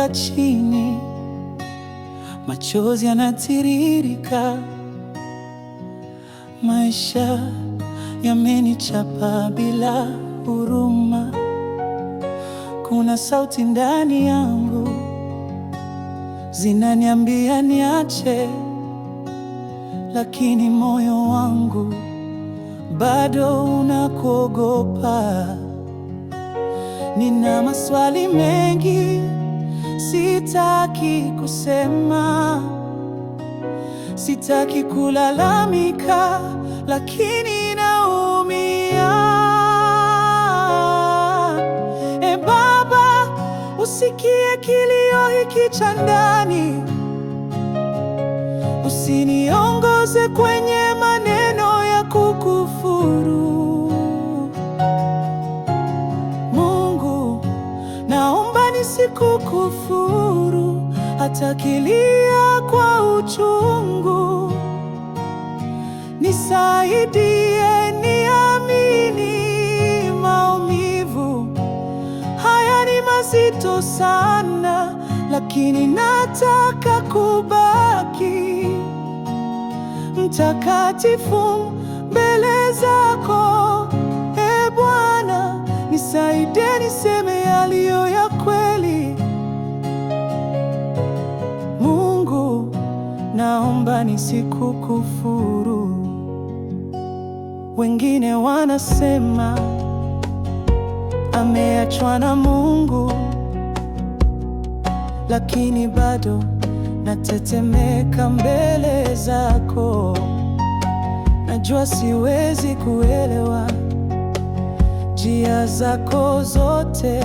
yanadondoka chini, machozi yanatiririka. Maisha yamenichapa bila huruma. Kuna sauti ndani yangu zinaniambia niache, lakini moyo wangu bado unakuogopa. Nina maswali mengi sitaki kusema, sitaki kulalamika, lakini naumia. Baba, usikie kilio hiki cha ndani, usiniongoze kwenye maneno ya kukufuru. Mungu, naomba nisikukufuru, hata kilia kwa uchungu. Nisaidie niamini, maumivu haya ni mazito sana, lakini nataka kubaki mtakatifu mbele zako. Bwana, nisaidie niseme yaliyo ya kweli. Mungu, naomba nisikukufuru. Wengine wanasema ameachwa na Mungu, lakini bado natetemeka mbele zako. Najua siwezi kuelewa njia zako zote,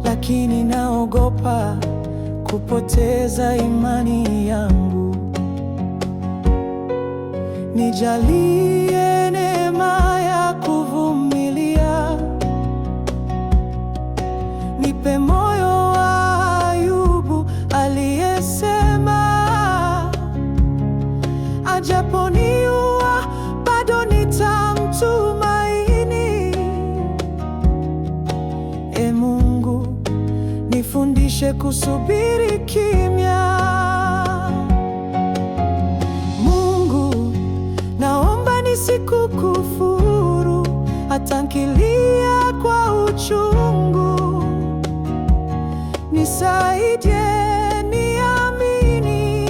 lakini naogopa kupoteza imani yangu. Nijalie neema ya kuvumilia, nipe moyo wa Ayubu aliyesema, ajaponiua bado nitamtumaini. Mungu, nifundishe kusubiri kimya. Mungu, naomba nisikukufuru, hata nikilia kwa uchungu. Nisaidie niamini,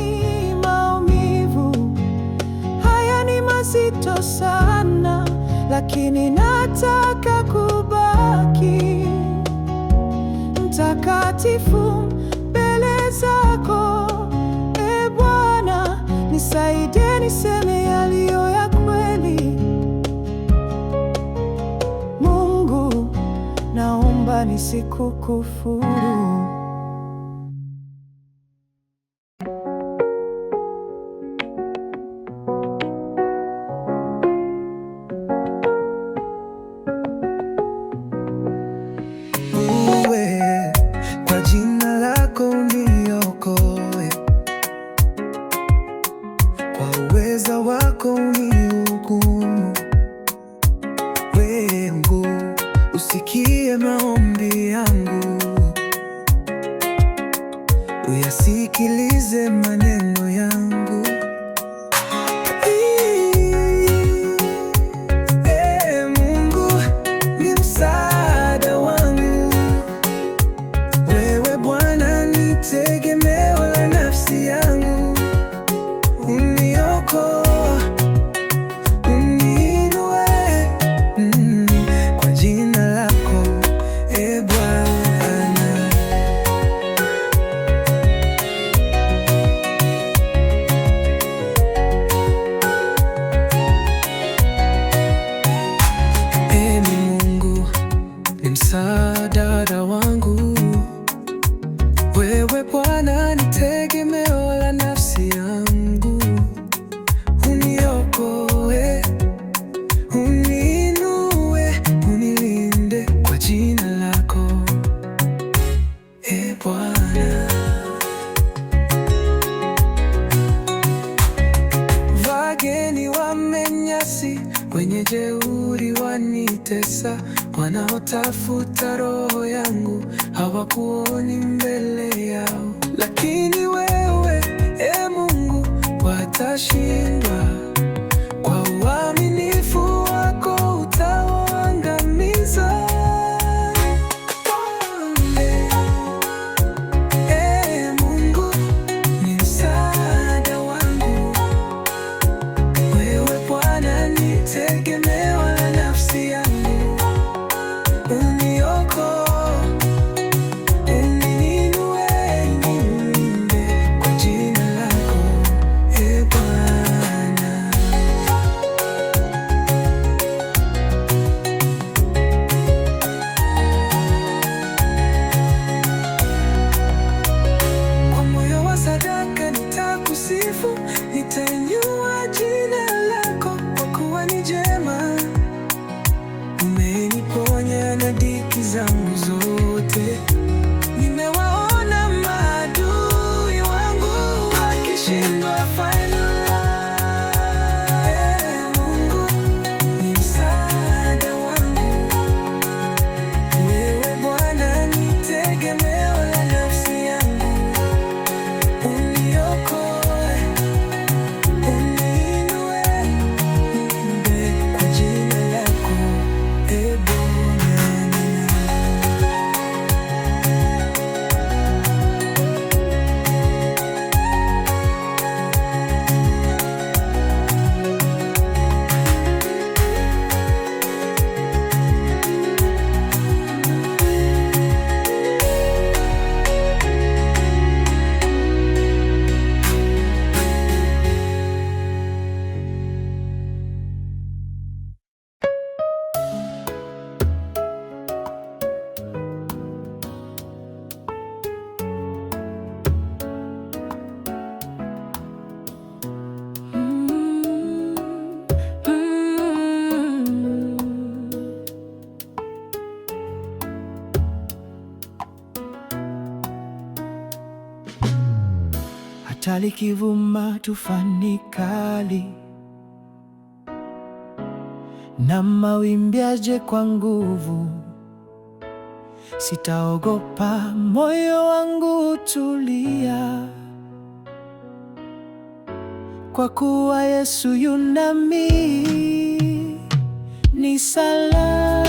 maumivu haya ni mazito sana, lakini nataka kubaki mtakatifu mbele zako. Bwana, nisaidie niseme yaliyo ya kweli. Mungu, naomba nisikukufuru. Uweza wako unihukumu. Mungu, usikie maombi yangu, uyasikilize maneno yangu. Mungu ni msaada wangu, wewe Bwana ni tegemeo la nafsi yangu. Uniinue kwa jina lako, Bwana. Mungu ni msaada wangu, wewe Bwana ni tegemeo la nafsi yangu. Uniokoe, uniinue, unilinde kwa jina lako, Bwana. Wageni wamenyasi, wenye jeuri wanitesa, wanaotafuta katika roho yangu, hawakuoni mbele yao. Lakini wewe, e Mungu, watashindwa. Kwa uaminifu wako utawaangamiza. E Mungu, ni msaada wangu. Wewe Bwana ni tegemeo la nafsi yangu. Uniokoe, uniinue, niimbe kwa jina lako, e Bwana. Kwa moyo wa sadaka nitakusifu, nitainua jina lako, kwa kuwa ni jema. Umeniponya na dhiki zangu zote. Nimewaona maadui wangu wakishindwa finally. Mungu ni msaada wangu. Wewe Bwana ni tegemeo la nafsi yangu. Uniokoe, uniinue, niimbe kwa jina lako, e Bwana. Hata likivuma tufani kali na mawimbi yaje kwa nguvu, sitaogopa, moyo wangu tulia, kwa kuwa Yesu yu nami. Ni salama,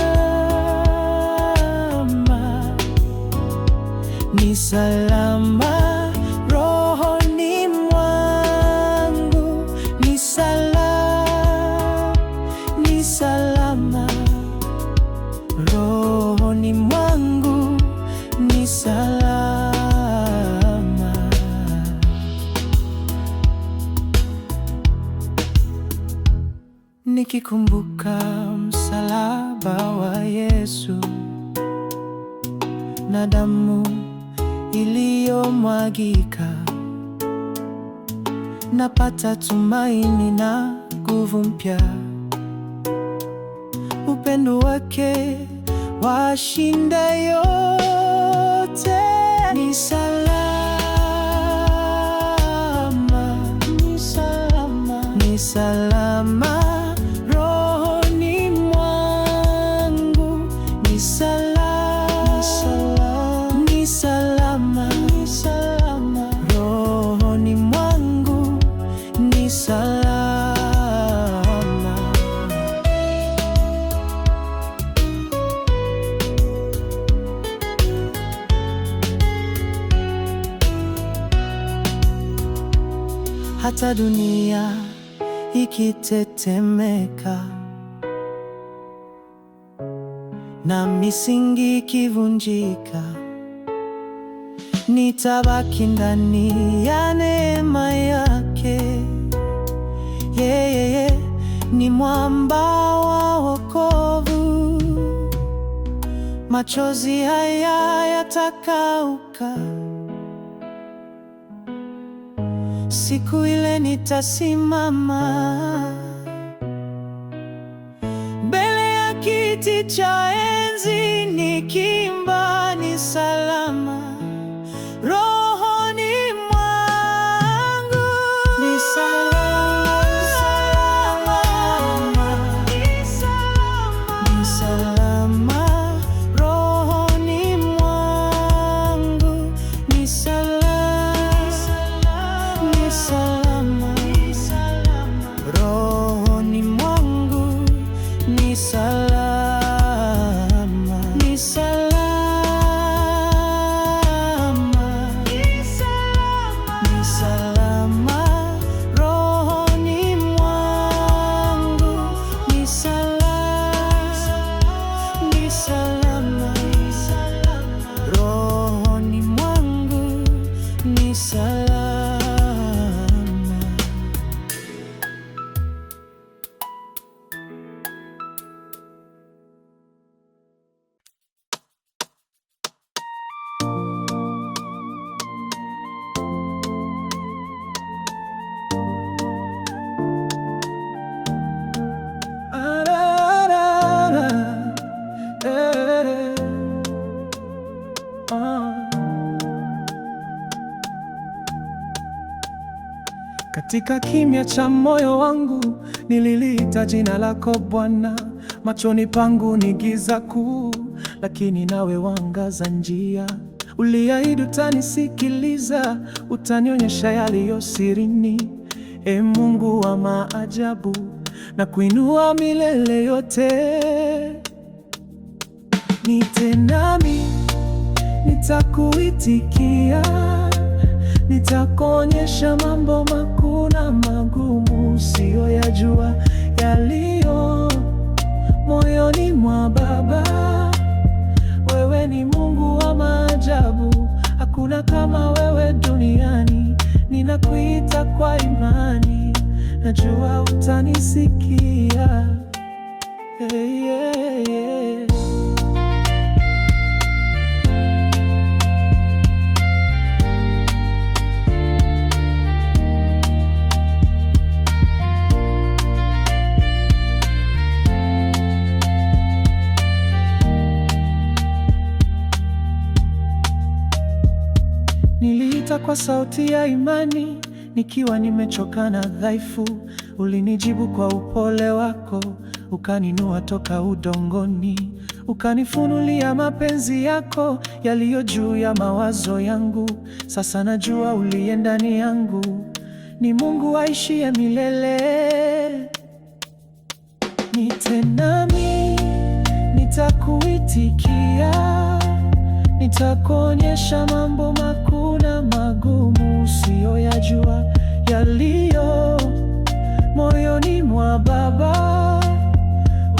ni salama rohoni mwangu, ni salama, ni salama rohoni mwangu, ni salama. Nikikumbuka msalaba wa Yesu na damu iliyomwagika, napata tumaini na nguvu mpya. Upendo wake washinda yote. Ni salama, ni salama, ni salama rohoni mwangu, ni salama, ni salama, ni salama rohoni mwangu, ni salama. Hata dunia ikitetemeka na misingi ikivunjika, nitabaki ndani ya neema yake. Yeye ni mwamba wa wokovu, machozi haya yatakauka. Siku ile nitasimama mbele ya kiti cha enzi, nikiimba ni salama rohoni mwangu, ni salama, ni salama, ni salama rohoni ni salama. Katika kimya cha moyo wangu nililiita jina lako Bwana. Machoni pangu ni giza kuu, lakini nawe waangaza njia. Uliahidi utanisikiliza, utanionyesha yaliyo sirini. E Mungu wa maajabu, na kuinua milele yote. Niite nami nitakuitikia, nitakuonyesha mambo makuu na magumu usiyoyajua, yaliyo moyoni mwa Baba. Wewe ni Mungu wa maajabu, hakuna kama wewe duniani. Ninakuita kwa imani, najua utanisikia. Hey, yeah, yeah. Niliita kwa sauti ya imani, nikiwa nimechoka na dhaifu. Ulinijibu kwa upole wako, ukaninua toka udongoni. Ukanifunulia mapenzi yako yaliyo juu ya mawazo yangu. Sasa najua uliye ndani yangu ni Mungu aishiye milele. Niite nami nitakuitikia, nitakuonyesha mambo makuu na magumu usiyoyajua, yaliyo moyoni mwa Baba.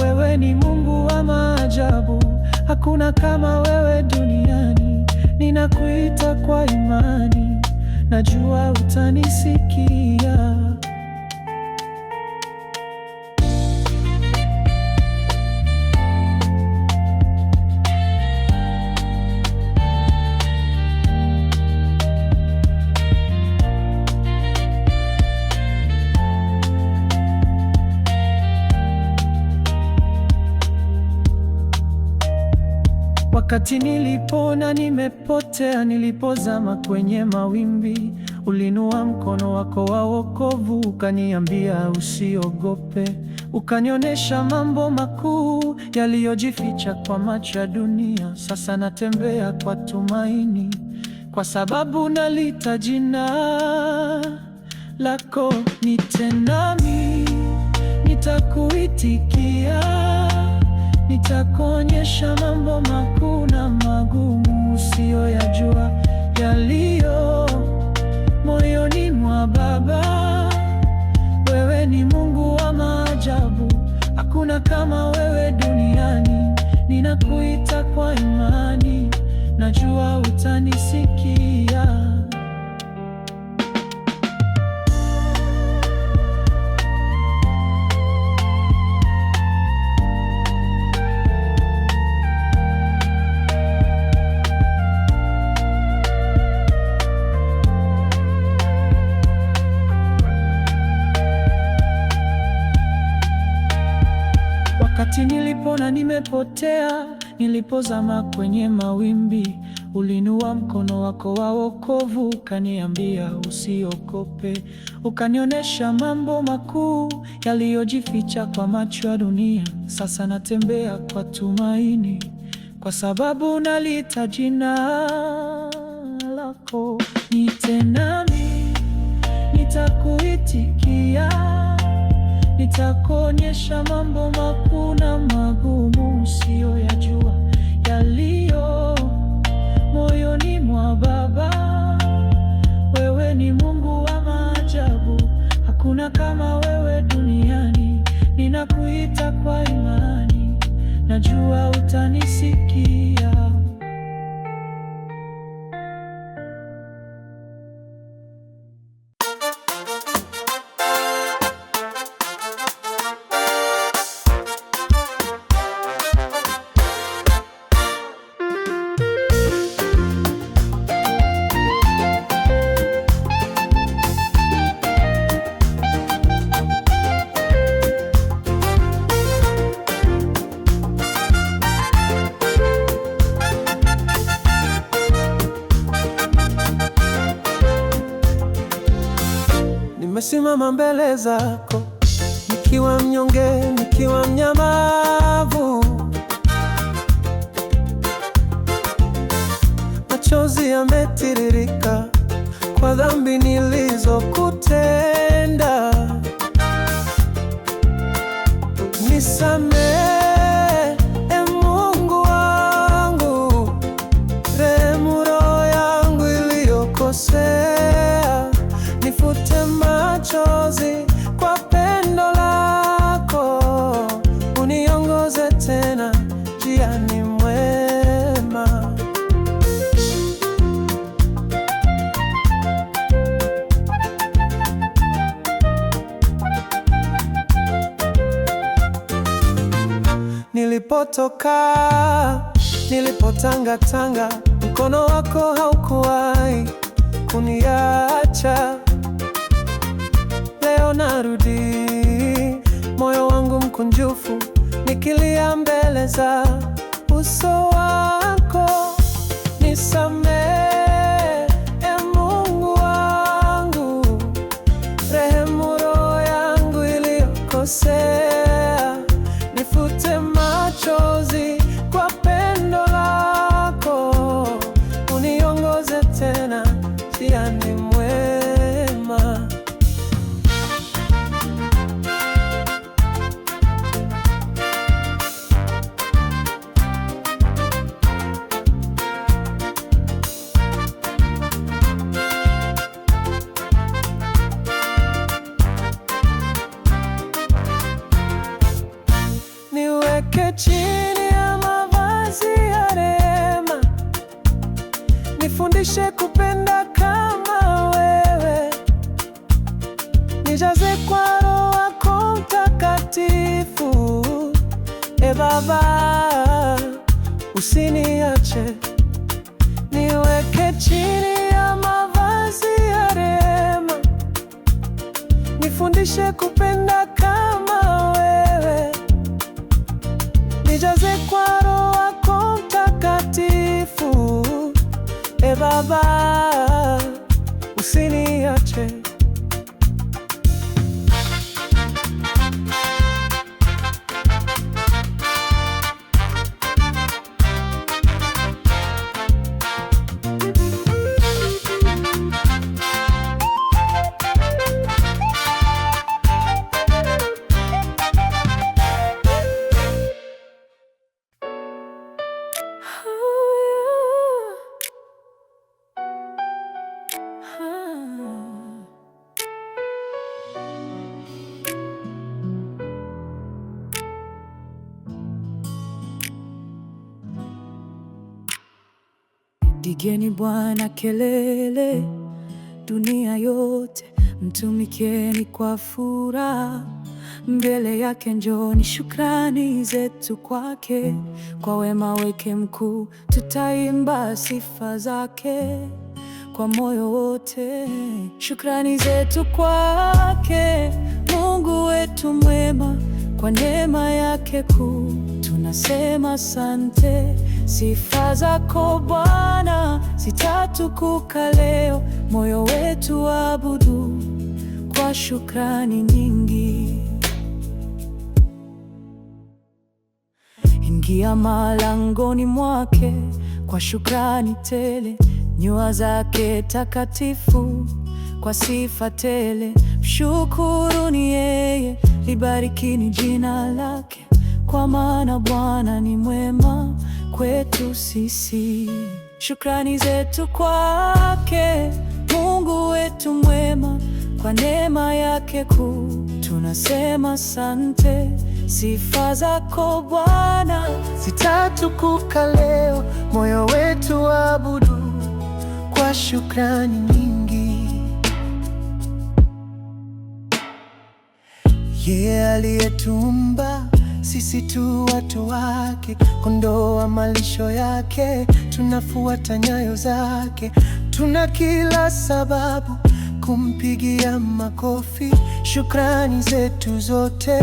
Wewe ni Mungu wa maajabu, hakuna kama wewe duniani. Ninakuita kwa imani, najua utanisikia. Wakati nilipoona nimepotea, nilipozama kwenye mawimbi, ulinua mkono wako wa wokovu, ukaniambia usiogope. Ukanionyesha mambo makuu yaliyojificha kwa macho ya dunia. Sasa natembea kwa tumaini, kwa sababu naliita jina lako. Niite nami nitakuitikia, nitakuonyesha mambo makuu na magumu usiyoyajua, yaliyo moyoni mwa Baba. Wewe ni Mungu wa maajabu, hakuna kama wewe duniani. Ninakuita kwa imani, najua utanisikia. Wakati nilipona nimepotea, nilipozama kwenye mawimbi, ulinua mkono wako wa wokovu, ukaniambia usiogope. Ukanionyesha mambo makuu yaliyojificha kwa macho ya dunia. Sasa natembea kwa tumaini, kwa sababu naliita jina lako. Niite nami nitakuitikia, nitakuonyesha mambo makuu na magumu usiyoyajua, yaliyo moyoni mwa Baba. Wewe ni Mungu wa maajabu, hakuna kama wewe duniani. Ninakuita kwa imani, najua utanisikia. nimesimama mbele zako, nikiwa mnyonge, nikiwa mnyamavu. Machozi yametiririka kwa dhambi nilizokutenda. Nisamehe, Mungu wangu, rehemu roho yangu iliyokosea. Nifute machozi kwa pendo lako, uniongoze tena njiani mwema. Nilipotoka, nilipotangatanga, mkono wako haukuwahi kuniacha. Leo narudi, moyo wangu mkunjufu, nikilia mbele za uso wako. Nisamehe, Mungu wangu, rehemu roho yangu iliyokosea. Nifute machozi kwa pendo lako, uniongoze tena njiani mwema. Niweke chini ya mavazi ya rehema, nifundishe kupenda kama wewe. Nijaze kwa Roho wako Mtakatifu. Baba, usiniache. Niweke chini ya mavazi ya rehema, nifundishe kupenda kama wewe. Nijaze kwa Roho wako Mtakatifu. Baba, usiniache. Pigeni Bwana kelele, dunia yote, mtumikieni kwa furaha. Mbele yake njooni, shukrani zetu kwake. Kwa wema wake mkuu, tutaimba sifa zake kwa moyo wote. Shukrani zetu kwake, Mungu wetu mwema, kwa neema yake kuu tunasema asante. Sifa zako Bwana zitatukuka leo, moyo wetu abudu kwa shukrani nyingi. Ingia malangoni mwake kwa shukrani tele, nyua zake takatifu kwa sifa tele. Mshukuruni yeye, libarikini jina lake, kwa maana Bwana ni mwema kwetu sisi. Shukrani zetu kwake, Mungu wetu mwema, kwa neema yake kuu tunasema asante. Sifa zako Bwana zitatukuka leo, moyo wetu abudu kwa shukrani nyingi. Yeye aliyetuumba sisi tu watu wake, kondoo wa malisho yake, tunafuata nyayo zake. Tuna kila sababu kumpigia makofi, shukrani zetu zote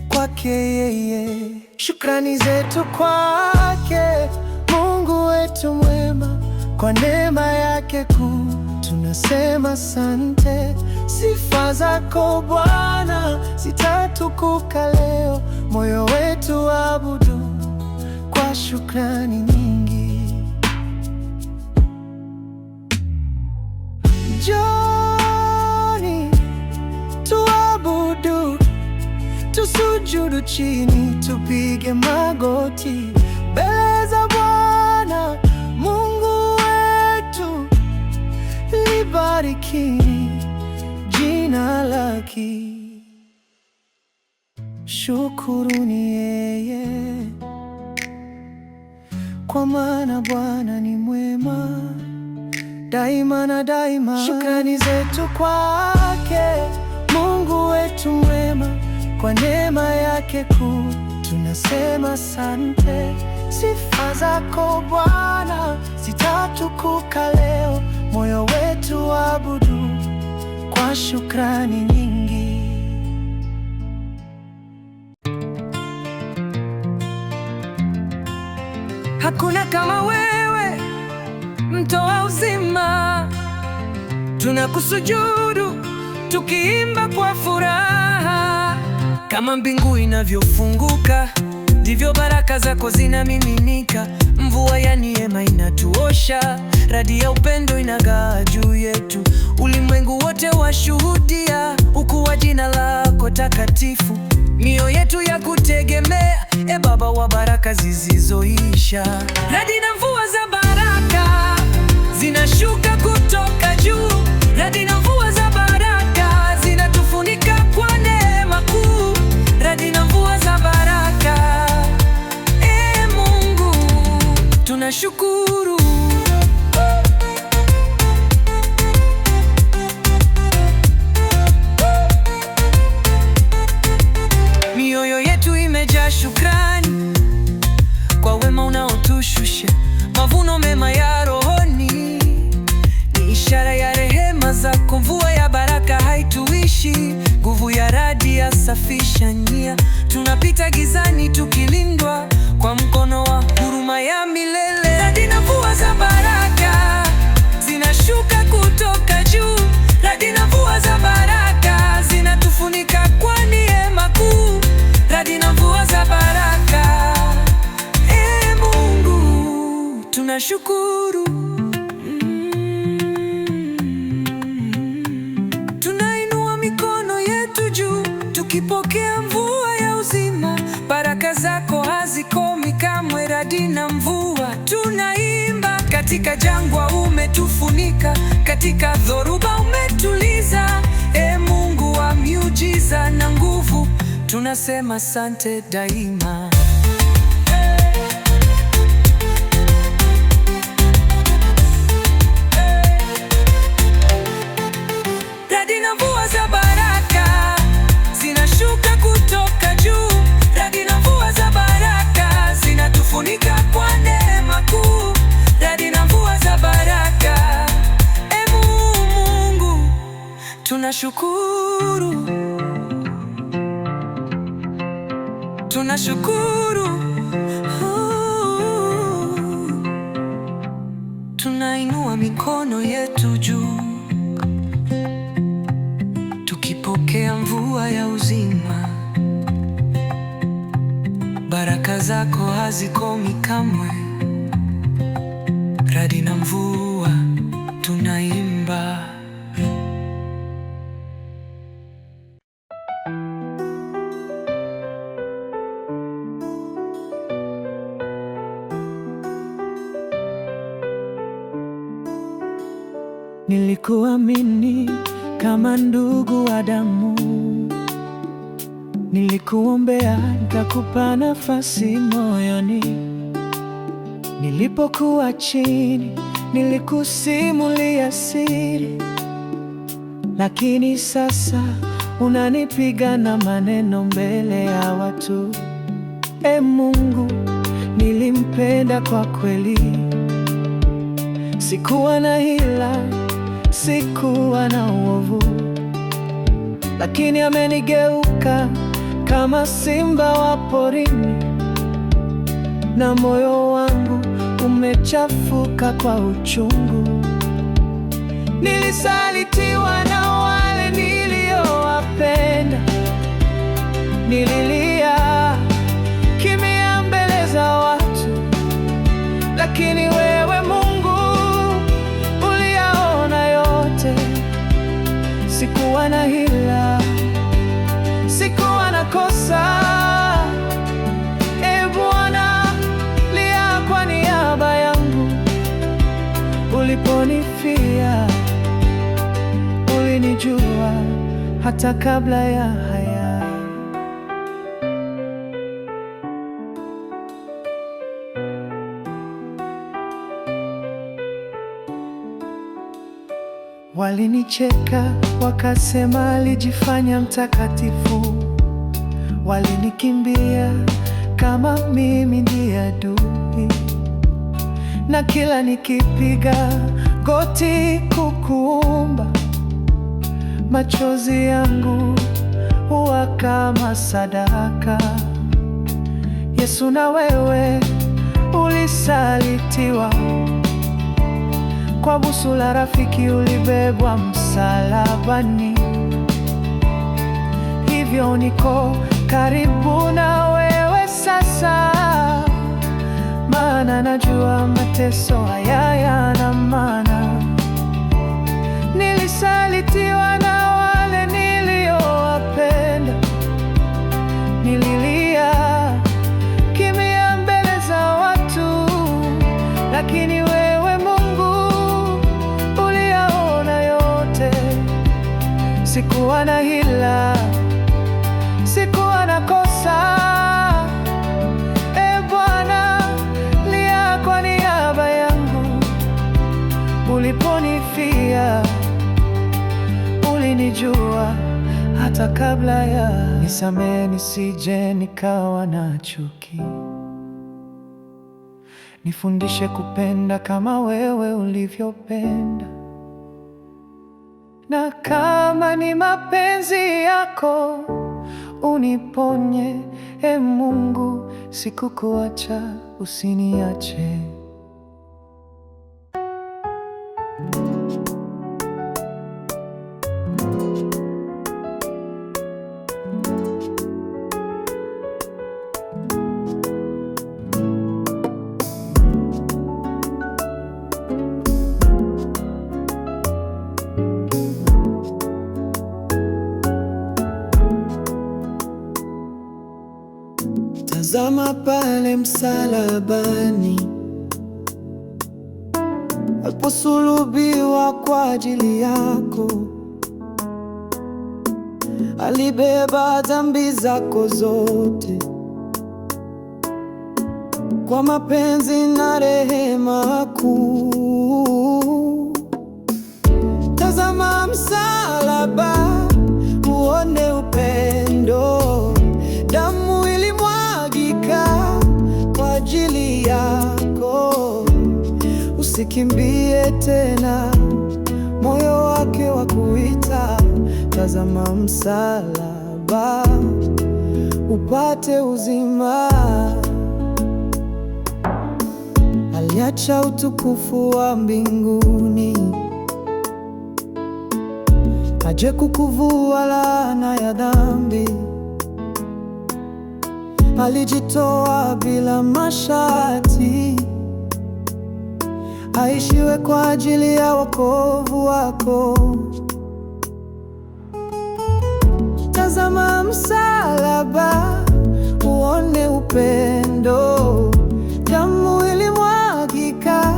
kwake yeye. Shukrani zetu kwake, Mungu wetu mwema, kwa neema yake kuu tunasema asante. Sifa zako Bwana zitatukuka leo, moyo wetu waabudu kwa shukrani nyingi. Njoni tuabudu, tusujudu chini, tupige magoti mbele za Bwana Mungu wetu. Libarikini jina lake, shukuruni yeye, kwa maana Bwana ni mwema daima na daima. Shukrani zetu kwake Mungu wetu mwema, kwa neema yake kuu tunasema asante. Sifa zako Bwana zitatukuka leo, moyo wetu waabudu kwa shukrani nyingi. Hakuna kama wewe, mtoa uzima, tunakusujudu tukiimba kwa furaha. Kama mbingu inavyofunguka, ndivyo baraka zako zinamiminika. Mvua ya neema inatuosha, radi ya upendo inagaa juu yetu. Ulimwengu wote washuhudia ukuu wa jina lako takatifu. Mioyo yetu ya kutegemea, e Baba wa baraka zisizoisha. Radi na mvua za baraka zinashuka kutoka juu. Radi na mvua za baraka zinatufunika kwa neema kuu. Radi na mvua za baraka, e Mungu tunashukuru. Mioyo yetu imejaa shukrani kwa wema unaotushusha. Mavuno mema ya rohoni ni ishara ya rehema zako. Mvua ya baraka haituishi, nguvu ya radi yasafisha njia. Tunapita gizani tukilindwa kwa mkono wa huruma ya milele. Radi na mvua za baraka zinashuka kutoka juu. Radi na mvua za baraka zinatufunika kwa neema kuu. Radi na mvua za baraka, e Mungu tunashukuru. Tunainua mikono yetu juu tukipokea mvua ya uzima. Baraka zako hazikomi kamwe. Radi na mvua tunaimba. Katika jangwa umetufunika, katika dhoruba umetuliza. E Mungu wa miujiza na nguvu, tunasema asante daima. Radi na mvua za baraka zinashuka kutoka juu. Radi na mvua za baraka zinatufunika kwa neema kuu. Radi na mvua za baraka, e Mungu tunashukuru. Tunashukuru. Tunainua mikono yetu juu tukipokea mvua ya uzima. Baraka zako hazikomi kamwe. Radi na mvua tunaimba. Nilikuamini kama ndugu wa damu, nilikuombea nikakupa nafasi moyoni. Nilipokuwa chini nilikusimulia siri, lakini sasa unanipiga na maneno mbele ya watu. E Mungu, nilimpenda kwa kweli, sikuwa na hila, sikuwa na uovu, lakini amenigeuka kama simba wa porini, na moyo wangu umechafuka kwa uchungu. Nilisalitiwa na wale sikuwa na hila, sikuwa na kosa. Ee Bwana, lia kwa niaba yangu. Uliponifia, ulinijua hata kabla ya haya. Walinicheka wakasema alijifanya mtakatifu, walinikimbia kama mimi ndiye adui, na kila nikipiga goti kukuomba, machozi yangu huwa kama sadaka. Yesu, na wewe ulisalitiwa, kwa busu la rafiki ulibebwa msalabani. Hivyo niko karibu na wewe sasa, maana najua mateso haya yana maana. Nilisalitiwa na wale niliowapenda, nililia kimya mbele za watu, lakini wewe Mungu uliyaona yote. Sikuwa na hila, sikuwa na kosa. Ee Bwana, lia kwa niaba yangu. Uliponifia, ulinijua hata kabla ya. Nisamehe nisije nikawa na chuki, nifundishe kupenda kama wewe ulivyopenda. Na kama ni mapenzi yako uniponye, Ee Mungu, sikukuacha, usiniache. Tazama pale msalabani, aliposulubiwa kwa ajili yako. Alibeba dhambi zako zote, kwa mapenzi na rehema kuu. Tazama msalaba, uone upendo. Damu ilimwagika kwa ajili yako. Usikimbie tena, moyo wake wa kuita. Tazama msalaba, upate uzima. Aliacha utukufu wa mbinguni, aje kukuvua laana ya dhambi. Alijitoa bila masharti, aishiwe kwa ajili ya wokovu wako. Tazama msalaba, uone upendo. Damu ilimwagika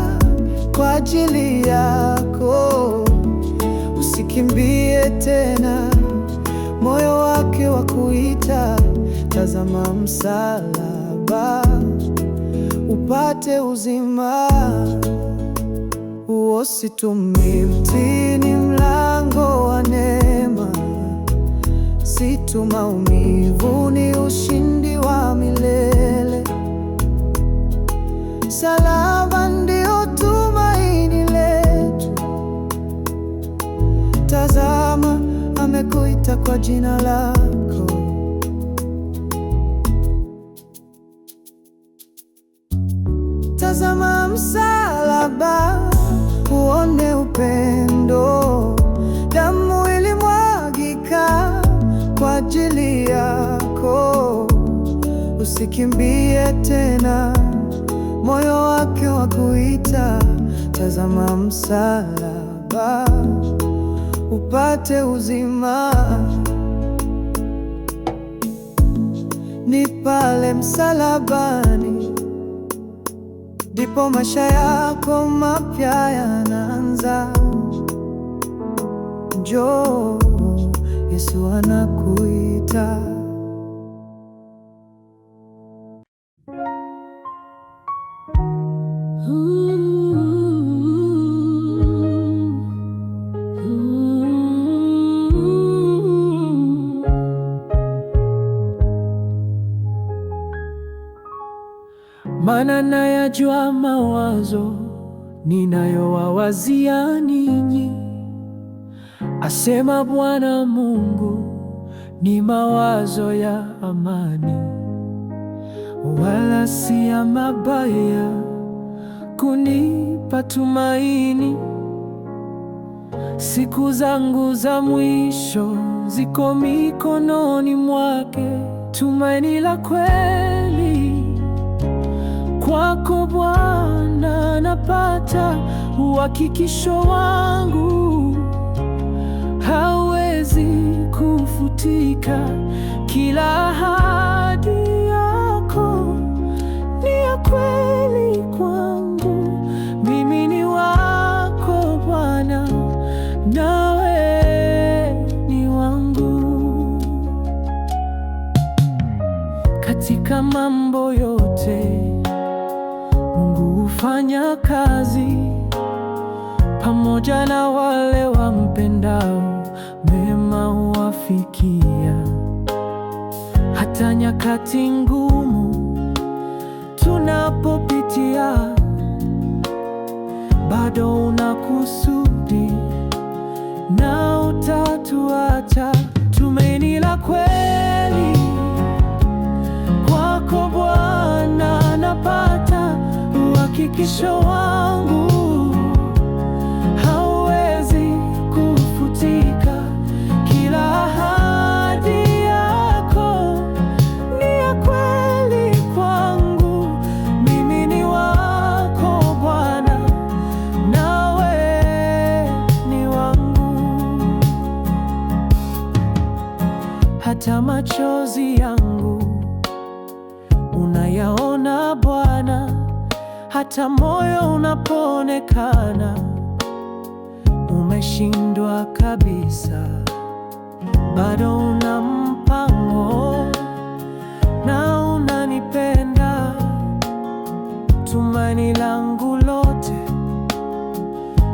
kwa ajili yako. Usikimbie tena, moyo wake wa kuita. Tazama msalaba, upate uzima. Huo si tu mti, ni mlango wa neema. Si tu maumivu, ni ushindi wa milele. Msalaba ndio tumaini letu. Tazama, amekuita kwa jina lako. Tazama msalaba, uone upendo. Damu ilimwagika kwa ajili yako. Usikimbie tena, moyo wake wa kuita. Tazama msalaba, upate uzima. Ni pale msalabani ndipo maisha yako mapya yanaanza. Njoo, Yesu anakuita. Maana nayajua mawazo ninayowawazia ninyi, asema Bwana Mungu, ni mawazo ya amani, wala si ya mabaya, kunipa tumaini. Siku zangu za mwisho ziko mikononi mwake. Tumaini la kweli kwako Bwana napata, uhakikisho wangu hauwezi kufutika. Kila ahadi yako ni ya kweli kwangu. Mimi ni wako Bwana, nawe ni wangu. Katika mambo yote Mungu hufanya kazi pamoja na wale wampendao, mema huwafikia. Hata nyakati ngumu tunapopitia, bado una kusudi na utatuacha. Tumaini la kweli kwako Bwana napata, uhakikisho wangu hauwezi kufutika. Kila ahadi yako ni ya kweli kwangu. Mimi ni wako Bwana, nawe ni wangu. Hata machozi yangu unayaona Bwana, hata moyo unapoonekana umeshindwa kabisa, bado una mpango na unanipenda. Tumaini langu lote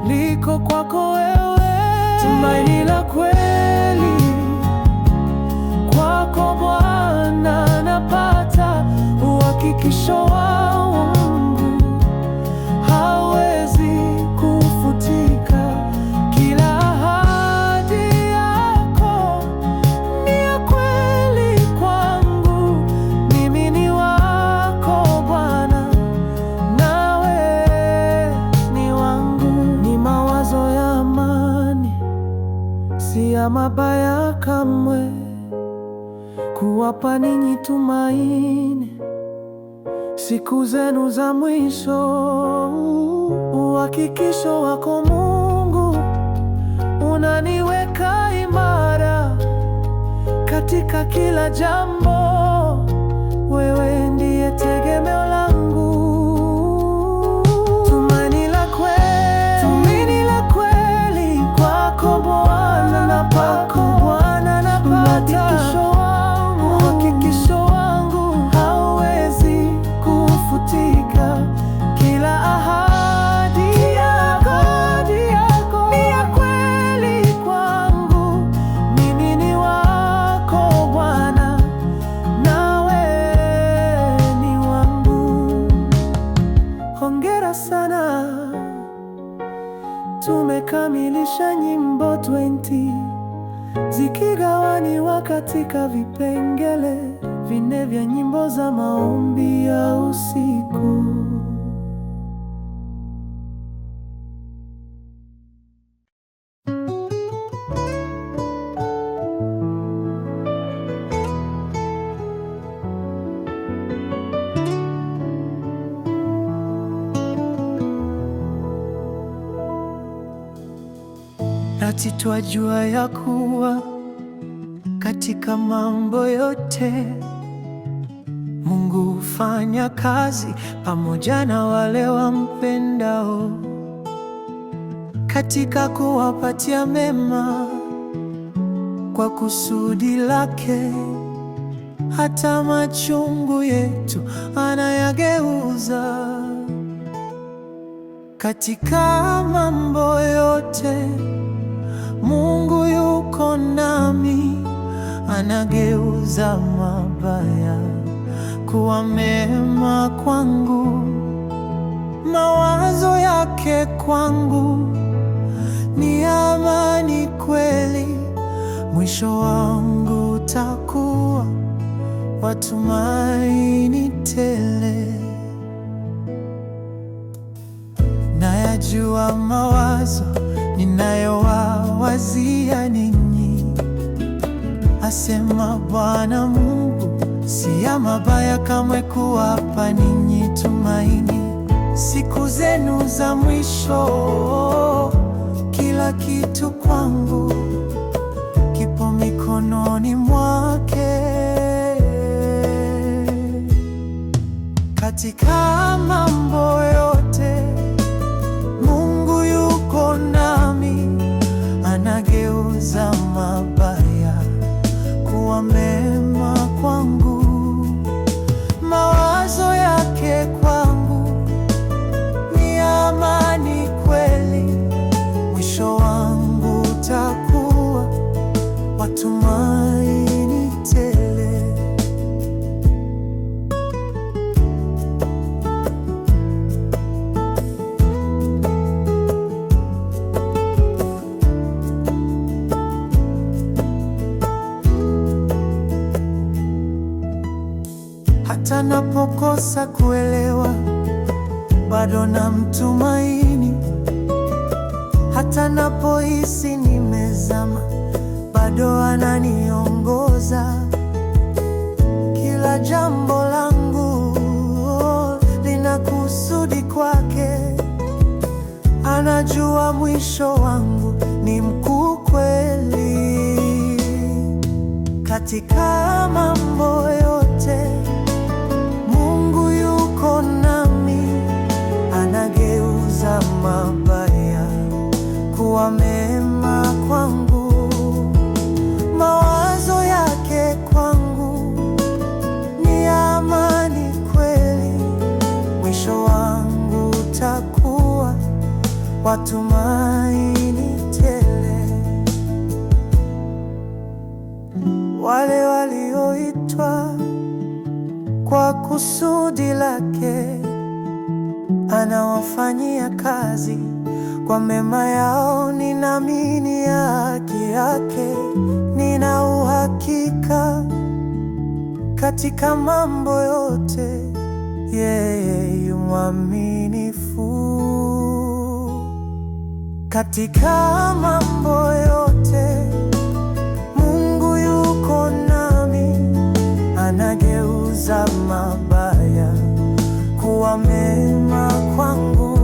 liko kwako wewe. Tumaini la kweli kwako Bwana napata, uhakikisho wangu hauwezi kufutika. Kila ahadi yako ni ya kweli kwangu. Mimi ni wako Bwana, nawe ni wangu. Ni mawazo ya amani, si ya mabaya kamwe, kuwapa ninyi tumaini siku zenu za mwisho. Uhakikisho wako Mungu unaniweka imara katika kila jambo. Wewe ndiye tegemeo langu. Tumaini la kweli, tumaini la kweli kwako Bwana napata, uhakikisho wangu hauwezi kufutika. Kila ahadi yako ni ya kweli kwangu. Mimi ni wako Bwana, nawe ni wangu. Hongera sana, tumekamilisha nyimbo 20 zikigawaniwa katika vipengele 4 vya nyimbo za maombi ya usiku. nasi twajua ya kuwa katika mambo yote Mungu hufanya kazi pamoja na wale wampendao, katika kuwapatia mema kwa kusudi lake. Hata machungu yetu anayageuza. Katika mambo yote Mungu yuko nami, anageuza mabaya kuwa mema kwangu. Mawazo yake kwangu ni amani kweli, mwisho wangu utakuwa wa tumaini tele. Nayajua mawazo ninayowawazia ninyi, asema Bwana Mungu, si ya mabaya kamwe, kuwapa ninyi tumaini siku zenu za mwisho. Kila kitu kwangu kipo mikononi mwake. Katika mambo yote Mungu yuko nami, anageuza mabaya kuwa mema kwangu. Mawazo yake kwangu ni amani kweli, mwisho wangu utakuwa wa tumaini tele. Hata napokosa kuelewa, bado namtumaini. Hata napohisi nimezama, bado ananiongoza. Kila jambo langu lina kusudi kwake. Anajua mwisho wangu ni mkuu kweli. Katika mambo yote Mungu yuko nami, anageuza mabaya kuwa mema kwangu. Mawazo yake kwangu ni amani kweli, mwisho wangu utakuwa wa tumaini tele. Wale walioitwa kwa kusudi lake anawafanyia kazi kwa mema yao. Ninaamini haki yake, nina uhakika katika mambo yote yeye yu mwaminifu. Katika mambo yote Mungu yuko nami, anageuza mabaya kuwa mema kwangu.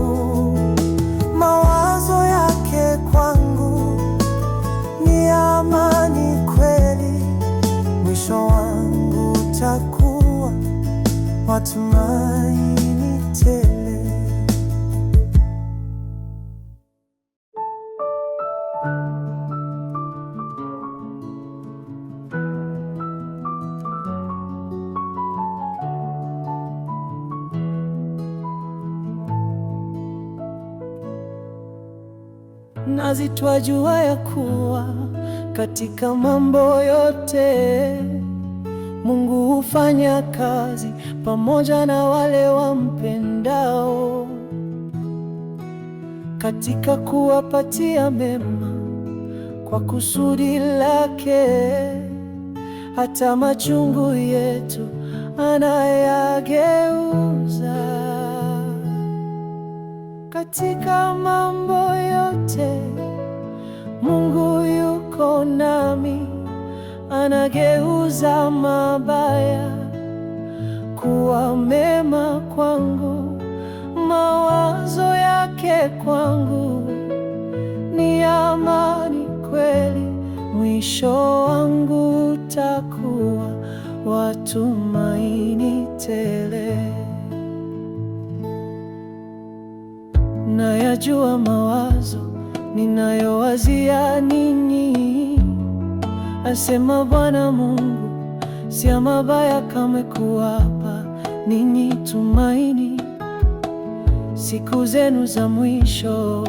Mawazo yake kwangu ni amani kweli, mwisho wangu utakuwa wa tumaini tele. Nasi twajua ya kuwa katika mambo yote Mungu hufanya kazi pamoja na wale wampendao, katika kuwapatia mema kwa kusudi lake. Hata machungu yetu anayageuza. Katika mambo yote Mungu yuko nami, anageuza mabaya kuwa mema kwangu. Mawazo yake kwangu ni amani kweli, mwisho wangu utakuwa wa tumaini tele. Nayajua mawazo ninayowazia ninyi, asema Bwana Mungu, si ya mabaya kamwe, kuwapa ninyi tumaini siku zenu za mwisho.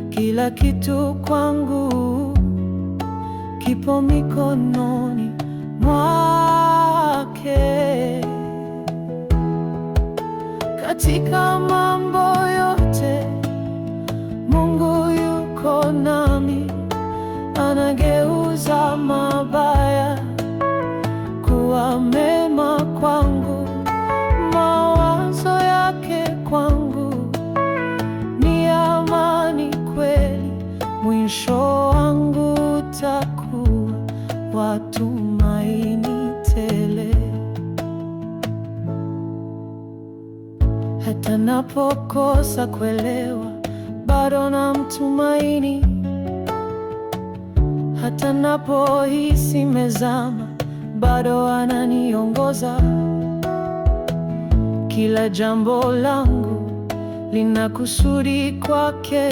Kila kitu kwangu kipo mikononi mwake. Katika mambo yote Mungu yuko nami, anageuza mabaya kuwa mema kwangu. Mawazo yake kwangu ni amani kweli, mwisho wangu utakuwa wa tumaini tele. Hata napokosa kuelewa, bado namtumaini. Hata napohisi mezama, bado ananiongoza. Kila jambo langu lina kusudi kwake,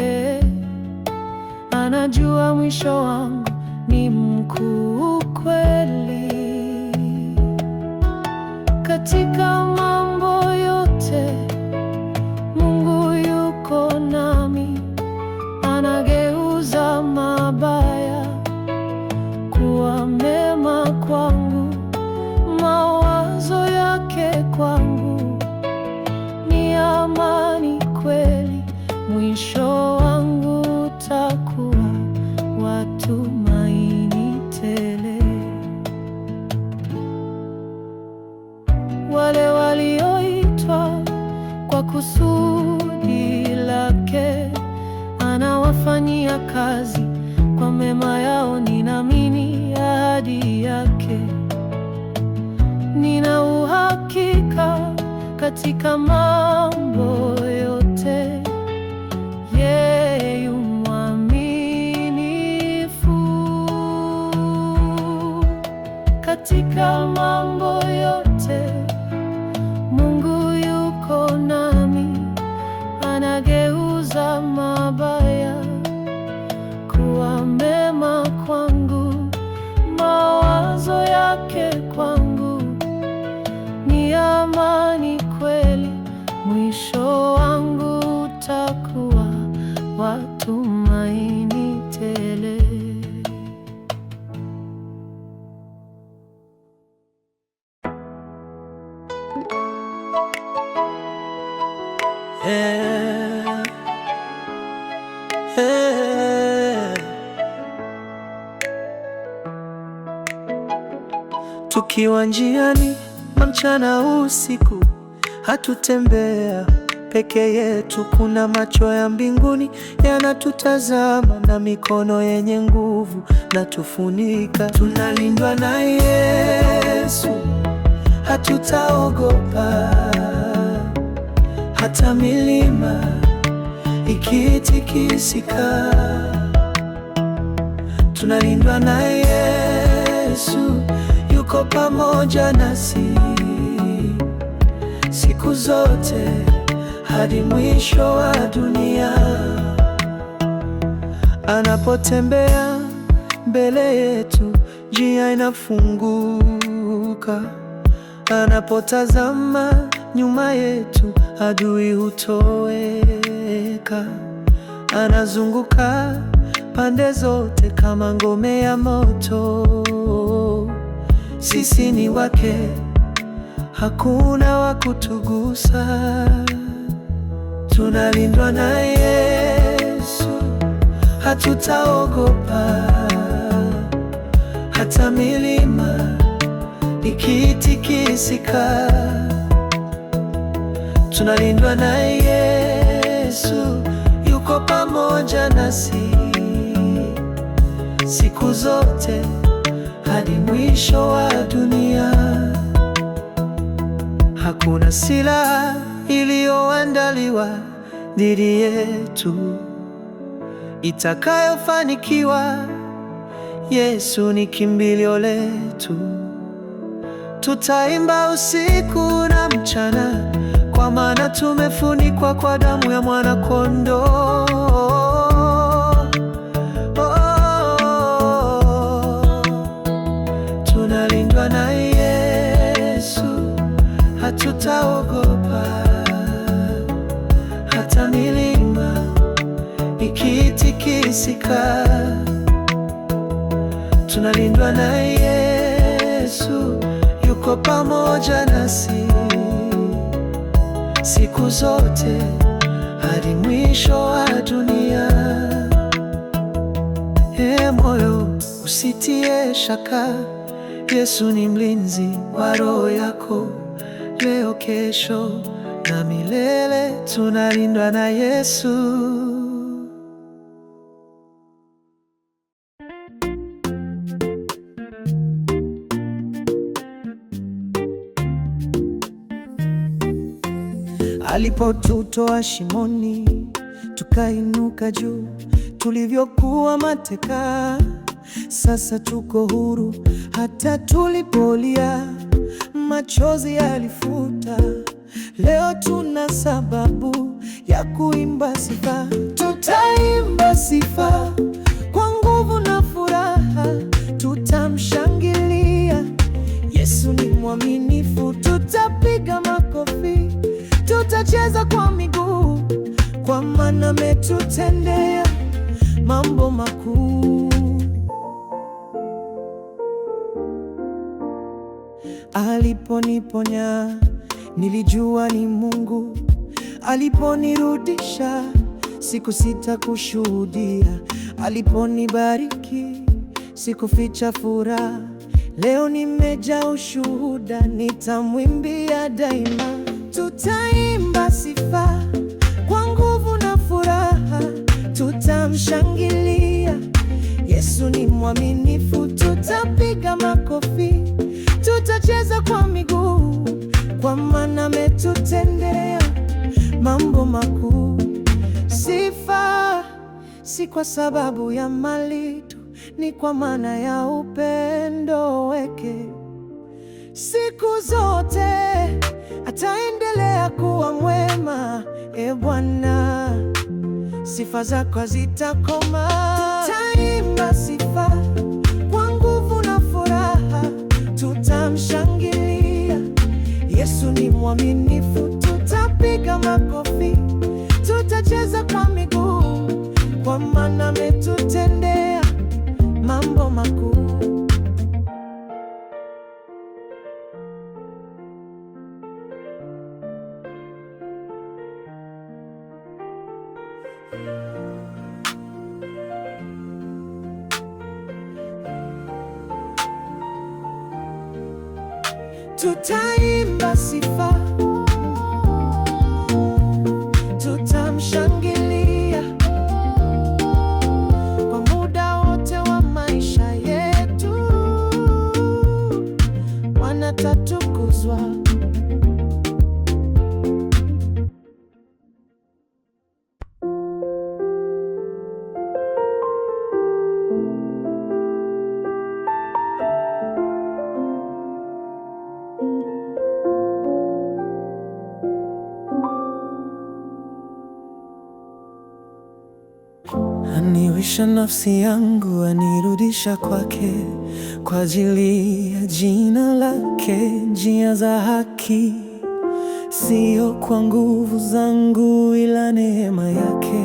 anajua mwisho wangu ni mkuu kweli. Katika mambo yote Mungu yuko nami, anageuza mabaya kuwa mema kwangu. Mawazo yake kwangu ni amani kweli, mwisho wangu utakuwa wa tumaini tele. Wale walioitwa kwa kusudi lake, anawafanyia kazi kwa mema yao. Ninaamini ahadi yake, nina uhakika katika mambo yote. Yeye yu mwaminifu katika mambo yote. Mungu yuko nami, anageuza mabaya kuwa mema kwangu. Mawazo yake kwangu ni amani kweli, mwisho wangu utakuwa wa tumaini tele. Tukiwa njiani mchana usiku, hatutembea peke yetu. Kuna macho ya mbinguni yanatutazama, na mikono yenye nguvu na tufunika. Tunalindwa na Yesu, hatutaogopa hata milima ikitikisika. Tunalindwa na Yesu, yuko pamoja nasi siku zote hadi mwisho wa dunia. Anapotembea mbele yetu, njia inafunguka. Anapotazama nyuma yetu, adui hutoweka. Anazunguka pande zote kama ngome ya moto. Sisi ni wake, hakuna wa kutugusa. Tunalindwa na Yesu, hatutaogopa hata milima ikitikisika. Tunalindwa na Yesu, yuko pamoja nasi siku zote hadi mwisho wa dunia. Hakuna silaha iliyoandaliwa dhidi yetu itakayofanikiwa. Yesu ni kimbilio letu, tutaimba usiku na mchana, kwa maana tumefunikwa kwa damu ya mwana-kondoo. Tunalindwa na Yesu, hatutaogopa hata milima ikitikisika. Tunalindwa na Yesu, yuko pamoja nasi siku zote hadi mwisho wa dunia. Moyo usitie shaka, Yesu ni mlinzi wa roho yako, leo, kesho na milele. Tunalindwa na Yesu. Alipotutoa shimoni, tukainuka juu, tulivyokuwa mateka, sasa tuko huru. Hata tulipolia, machozi yalifuta. Leo tuna sababu ya kuimba sifa. Tutaimba sifa kwa nguvu na furaha, tutamshangilia Yesu ni mwaminifu. Tutapiga makofi, tutacheza kwa miguu, kwa maana ametutendea mambo makuu. Aliponiponya nilijua ni Mungu, aliponirudisha sikusita kushuhudia, aliponibariki sikuficha furaha. Leo nimejaa ushuhuda, nitamwimbia daima. Tutaimba sifa kwa nguvu na furaha, tutamshangilia Yesu ni mwaminifu. Tutapiga makofi, tutacheza kwa miguu, kwa maana ametutendea mambo makuu. Sifa si kwa sababu ya mali tu, ni kwa maana ya upendo wake. Siku zote ataendelea kuwa mwema. Bwana, sifa zako zitakoma. Tutaimba sifa kwa nguvu na furaha, tutamshangilia Yesu ni mwaminifu. Tutapiga makofi, tutacheza kwa miguu, kwa maana ametutendea mambo makuu. Tutaimba sifa, tutamshangilia kwa muda wote wa maisha yetu. Bwana atatukuzwa. Aniwisha nafsi yangu, anirudisha kwake, kwa ajili ya jina lake. Njia za haki, sio kwa nguvu zangu, ila neema yake.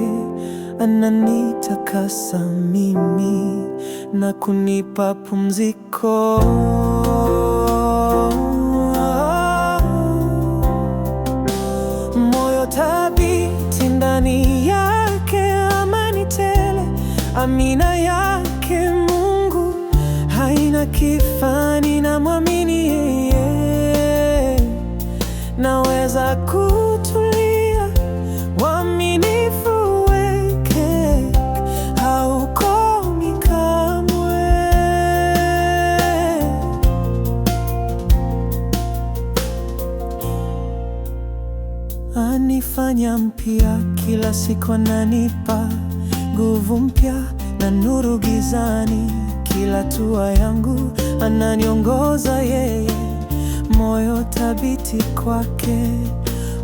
Ananitakasa mimi na kunipa pumziko. Moyo thabiti ndani yake, amani tele. Amina yake Mungu haina kifani, na mwamini yeye, naweza kutulia. Uaminifu wake haukomi kamwe. Anifanya mpya kila siku, ananipa nguvu mpya na nuru gizani. Kila hatua yangu ananiongoza yeye, moyo thabiti kwake,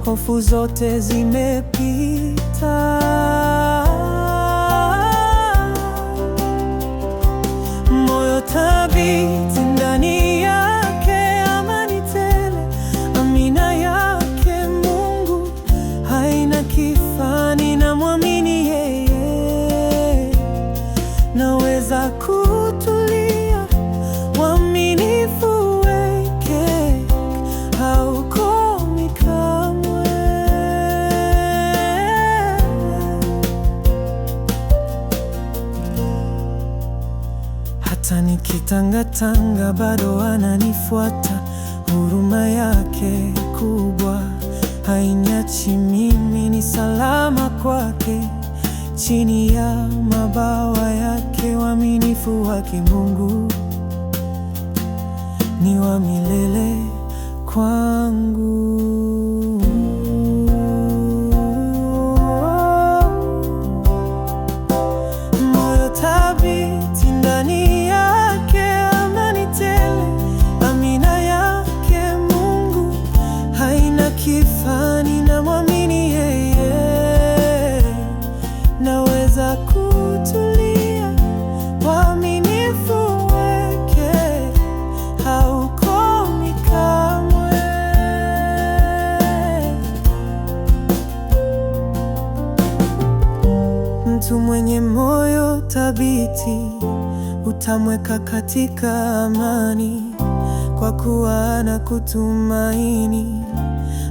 hofu zote zimepita. Moyo thabiti ndani yake, amani tele, amina yake Mungu haina kifani. Namwamini yeye, naweza kutulia, uaminifu wake haukomi kamwe. Hata nikitangatanga bado ananifuata, huruma yake kubwa hainiachi mimi, ni salama kwake, chini ya mabawa yake. Uaminifu wake Mungu ni wa milele kwangu. Moyo thabiti ndani yake, amani tele, amina yake Mungu haina kifani. Namwamini yeye, naweza kutulia, uaminifu wake haukomi kamwe. Mtu mwenye moyo thabiti utamweka katika amani, kwa kuwa anakutumaini,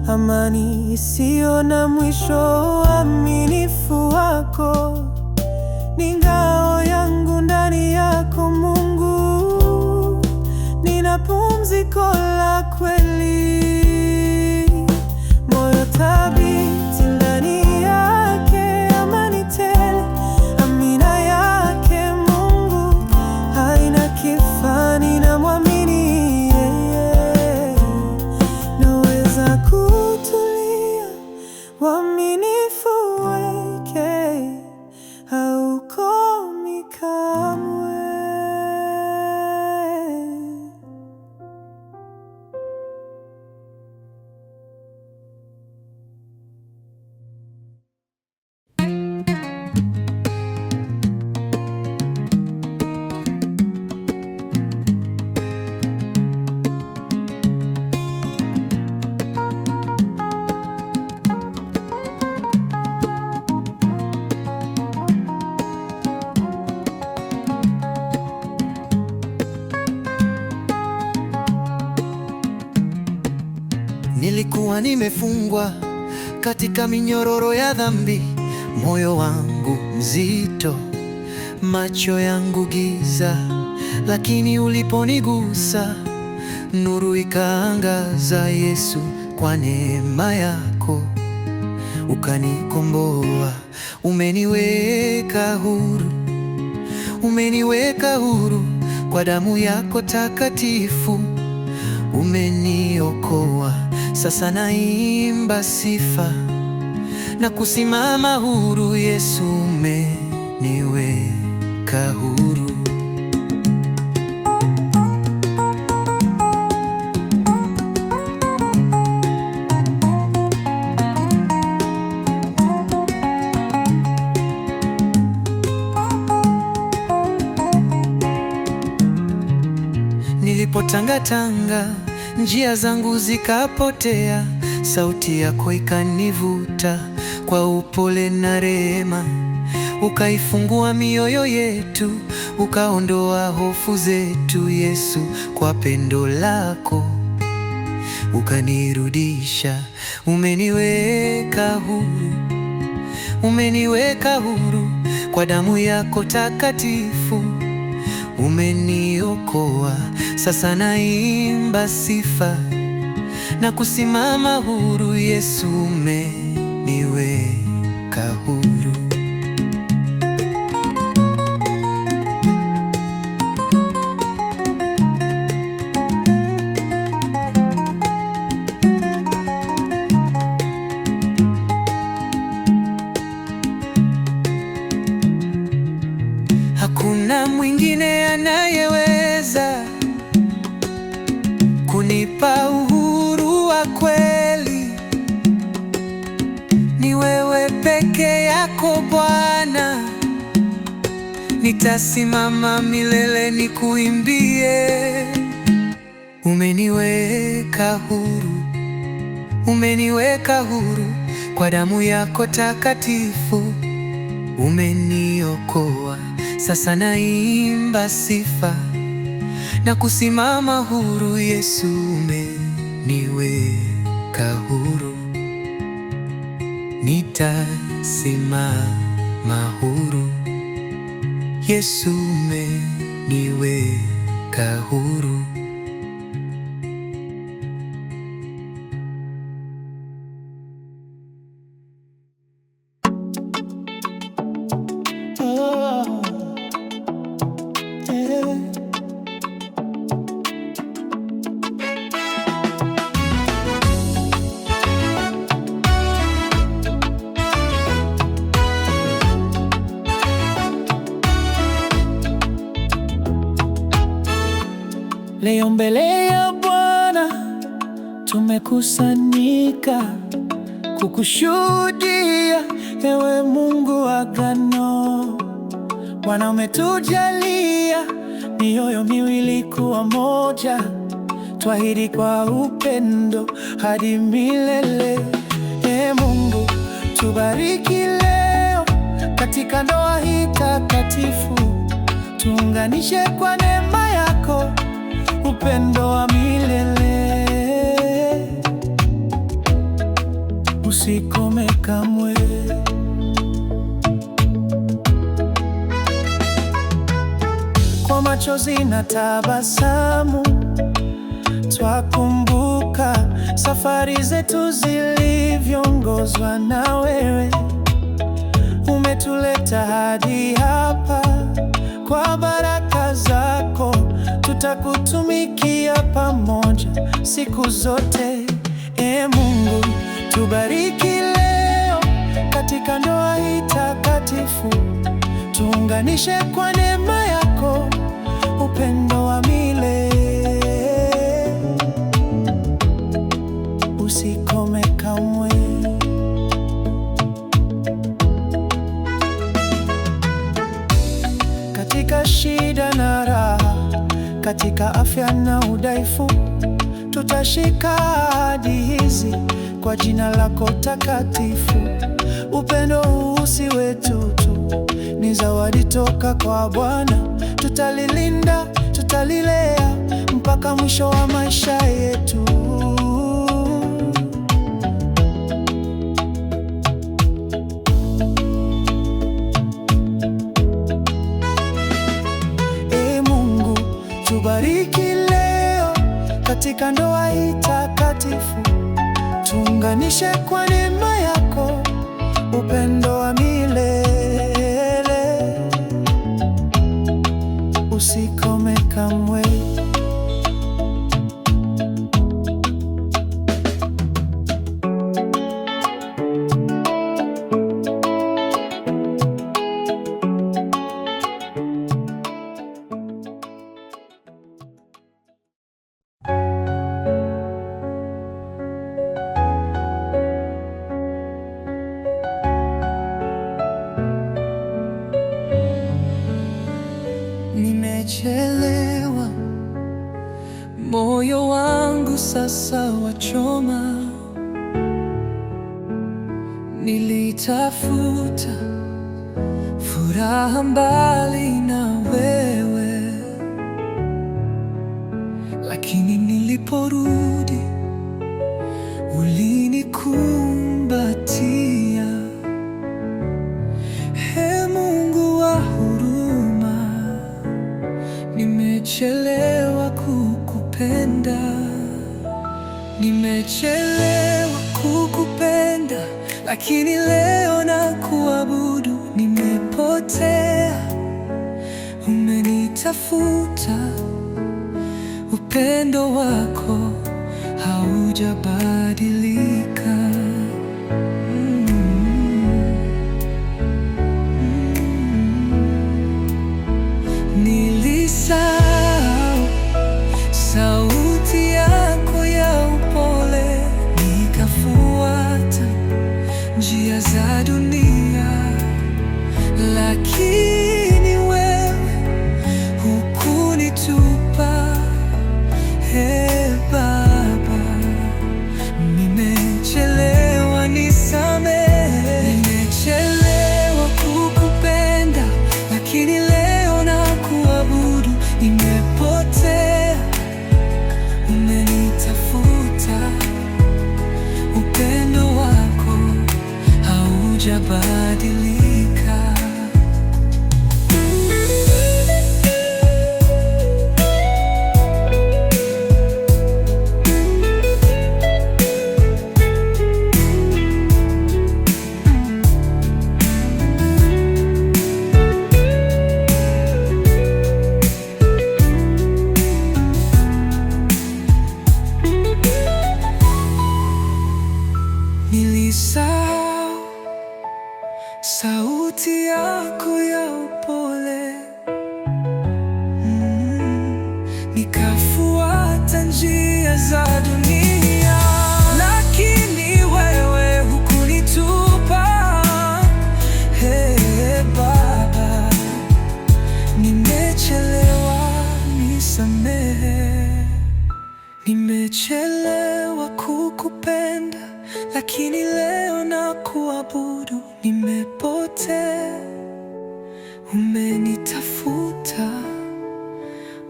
amani isiyo na mwisho. Uaminifu wako ni ngao yangu, ndani yako Mungu nina pumziko la kweli. Moyo thabiti ndani yake, amani tele, amina yake Mungu haina kifani. Namwamini yeye, naweza kutulia, uaminifu wake haukomi kamwe. Nilikuwa nimefungwa katika minyororo ya dhambi, moyo wangu mzito, macho yangu giza. Lakini uliponigusa, nuru ikaangaza. Yesu, kwa neema yako ukanikomboa. Umeniweka huru, umeniweka huru kwa damu yako takatifu. Umeniokoa, sasa naimba sifa na kusimama huru. Yesu, umeniweka huru. Nilipotangatanga njia zangu zikapotea, sauti yako ikanivuta kwa upole na rehema. Ukaifungua mioyo yetu, ukaondoa hofu zetu. Yesu, kwa pendo lako ukanirudisha. Umeniweka huru, umeniweka huru kwa damu yako takatifu. Umeniokoa, sasa naimba sifa na kusimama huru. Yesu, umeniweka huru. anayeweza kunipa uhuru wa kweli. Ni wewe peke yako Bwana, nitasimama milele nikuimbie. Umeniweka huru, umeniweka huru kwa damu yako takatifu. Umeniokoa, sasa naimba sifa na kusimama huru. Yesu, umeniweka huru, nitasimama huru. Yesu, umeniweka huru. Leo mbele ya Bwana tumekusanyika kukushuhudia, ewe Mungu wa agano. Bwana, umetujalia mioyo miwili kuwa moja, twahidi kwa upendo hadi milele. Ee Mungu, tubariki leo katika ndoa hii takatifu, tuunganishe kwa neema yako, upendo wa milele usikome kamwe. Kwa machozi na tabasamu twakumbuka safari zetu zilivyoongozwa na wewe. Umetuleta hadi hapa, kwa baraka zako tutakutumikia pamoja siku zote. Ee Mungu, tubariki leo katika ndoa hii takatifu, tuunganishe kwa neema yako, upendo wa milele usikome kamwe. Katika shida na raha, katika afya na udhaifu, tutashika ahadi hizi kwa jina lako takatifu. Upendo huu si wetu tu, ni zawadi toka kwa Bwana. Tutalilinda, tutalilea mpaka mwisho wa maisha yetu. Ee Mungu, tubariki leo katika ndoa hii takatifu, tuunganishe kwa neema yako, upendo wa milele usikome kamwe. Nimechelewa, moyo wangu sasa wachoma. Nilitafuta furaha mbali na wewe, lakini niliporudi ulinikumbatia. Ee Mungu wa huruma, nimechelewa kukupenda, nimechelewa kukupenda, lakini leo na kuabudu. Nimepotea, umenitafuta, upendo wako haujabadilika. hukunitupa. Baba, nimechelewa, nisamehe. Nimechelewa kukupenda, lakini leo nakuabudu. Nimepotea, umenitafuta. Upendo wako haujabadilika. Nilisahau sauti yako ya upole, nikafuata njia za dunia, lakini wewe hukunitupa. Baba, nimechelewa, nisamehe. Nimechelewa kukupenda, lakini leo nakuabudu. Nimepotea, umenitafuta.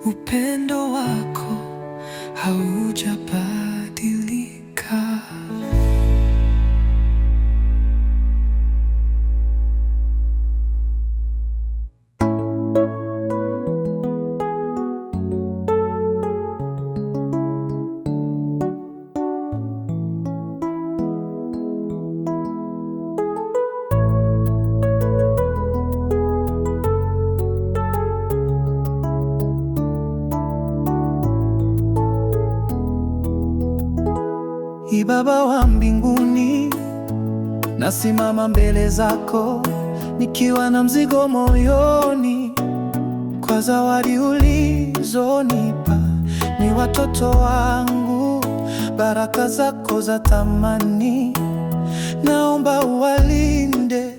Upendo wako haujabadilika. Baba wa mbinguni, nasimama mbele zako nikiwa na mzigo moyoni, kwa zawadi ulizonipa. Ni watoto wangu, baraka zako za thamani. Naomba uwalinde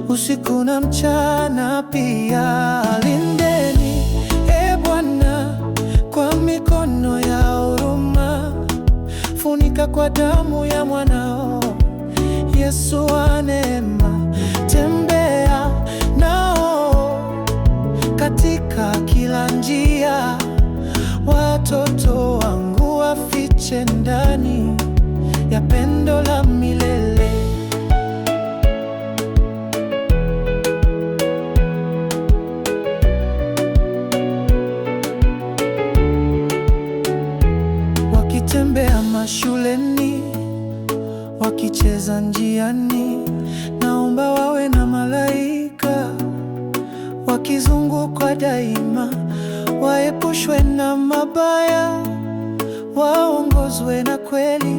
usiku na mchana pia. Lindeni, Bwana, kwa mikono ya huruma. Funika kwa damu ya mwanao Yesu wa neema. Tembea nao katika kila njia. Watoto wangu wafiche ndani ya pendo la milele. Wakitembea mashuleni, wakicheza njiani, naomba wawe na malaika wakizungukwa daima. Waepushwe na mabaya, waongozwe na kweli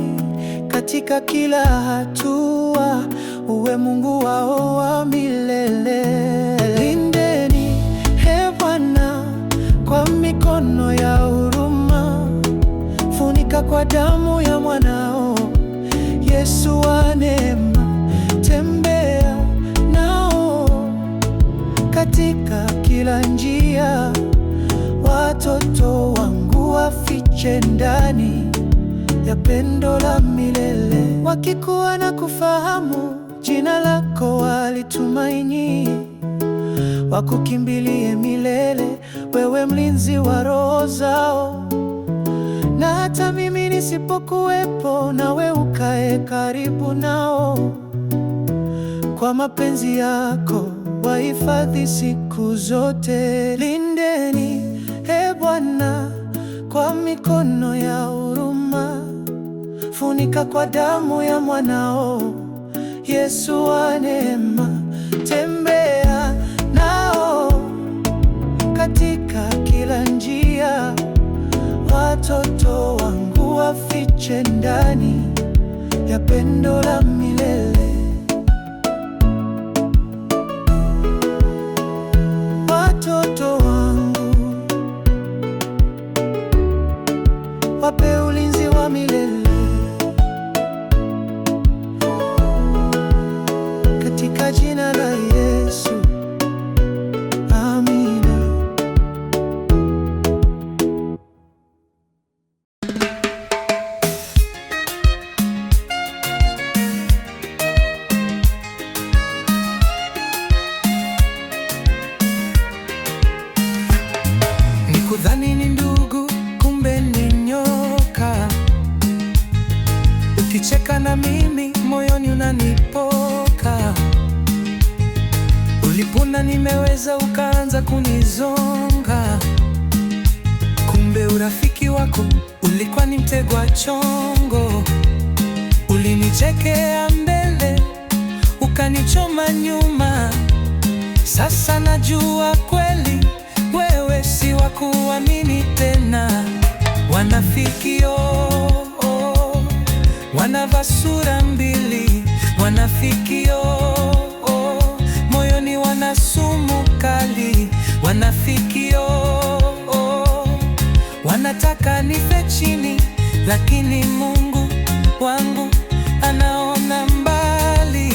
katika kila hatua. Uwe Mungu wao wa milele. Lindeni, Bwana, kwa mikono ya huruma. Funika kwa damu ya mwanao Yesu wa neema. Tembea nao katika kila njia. Watoto wangu wafiche ndani ya pendo la milele. Wakikuwa na kufahamu jina lako, walitumaini. Wakukimbilie milele, wewe mlinzi wa roho zao. Na hata mimi nisipokuwepo, nawe ukae karibu nao. Kwa mapenzi yako wahifadhi siku zote. Lindeni, Bwana, kwa mikono ya huruma. Funika kwa damu ya mwanao Yesu wa neema. Tembea nao katika kila njia. Watoto wangu wafiche ndani ya pendo la milele. Watoto wangu wape ulinzi wa milele katika jina la Yesu. Amina. Sikudhani ni ndugu, kumbe ni nyoka. Ukicheka na mimi, moyoni unanipoka. Ulipona nimeweza, ukaanza kunizonga. Kumbe urafiki wako ulikuwa ni mtego wa chongo. Ulinichekea mbele, ukanichoma nyuma. Sasa najua kweli wewe si wa kuamini tena. Wanafiki wanavaa sura mbili. Wanafiki moyoni wana sumu kali. Wanafiki wanataka nife chini, lakini Mungu wangu anaona mbali.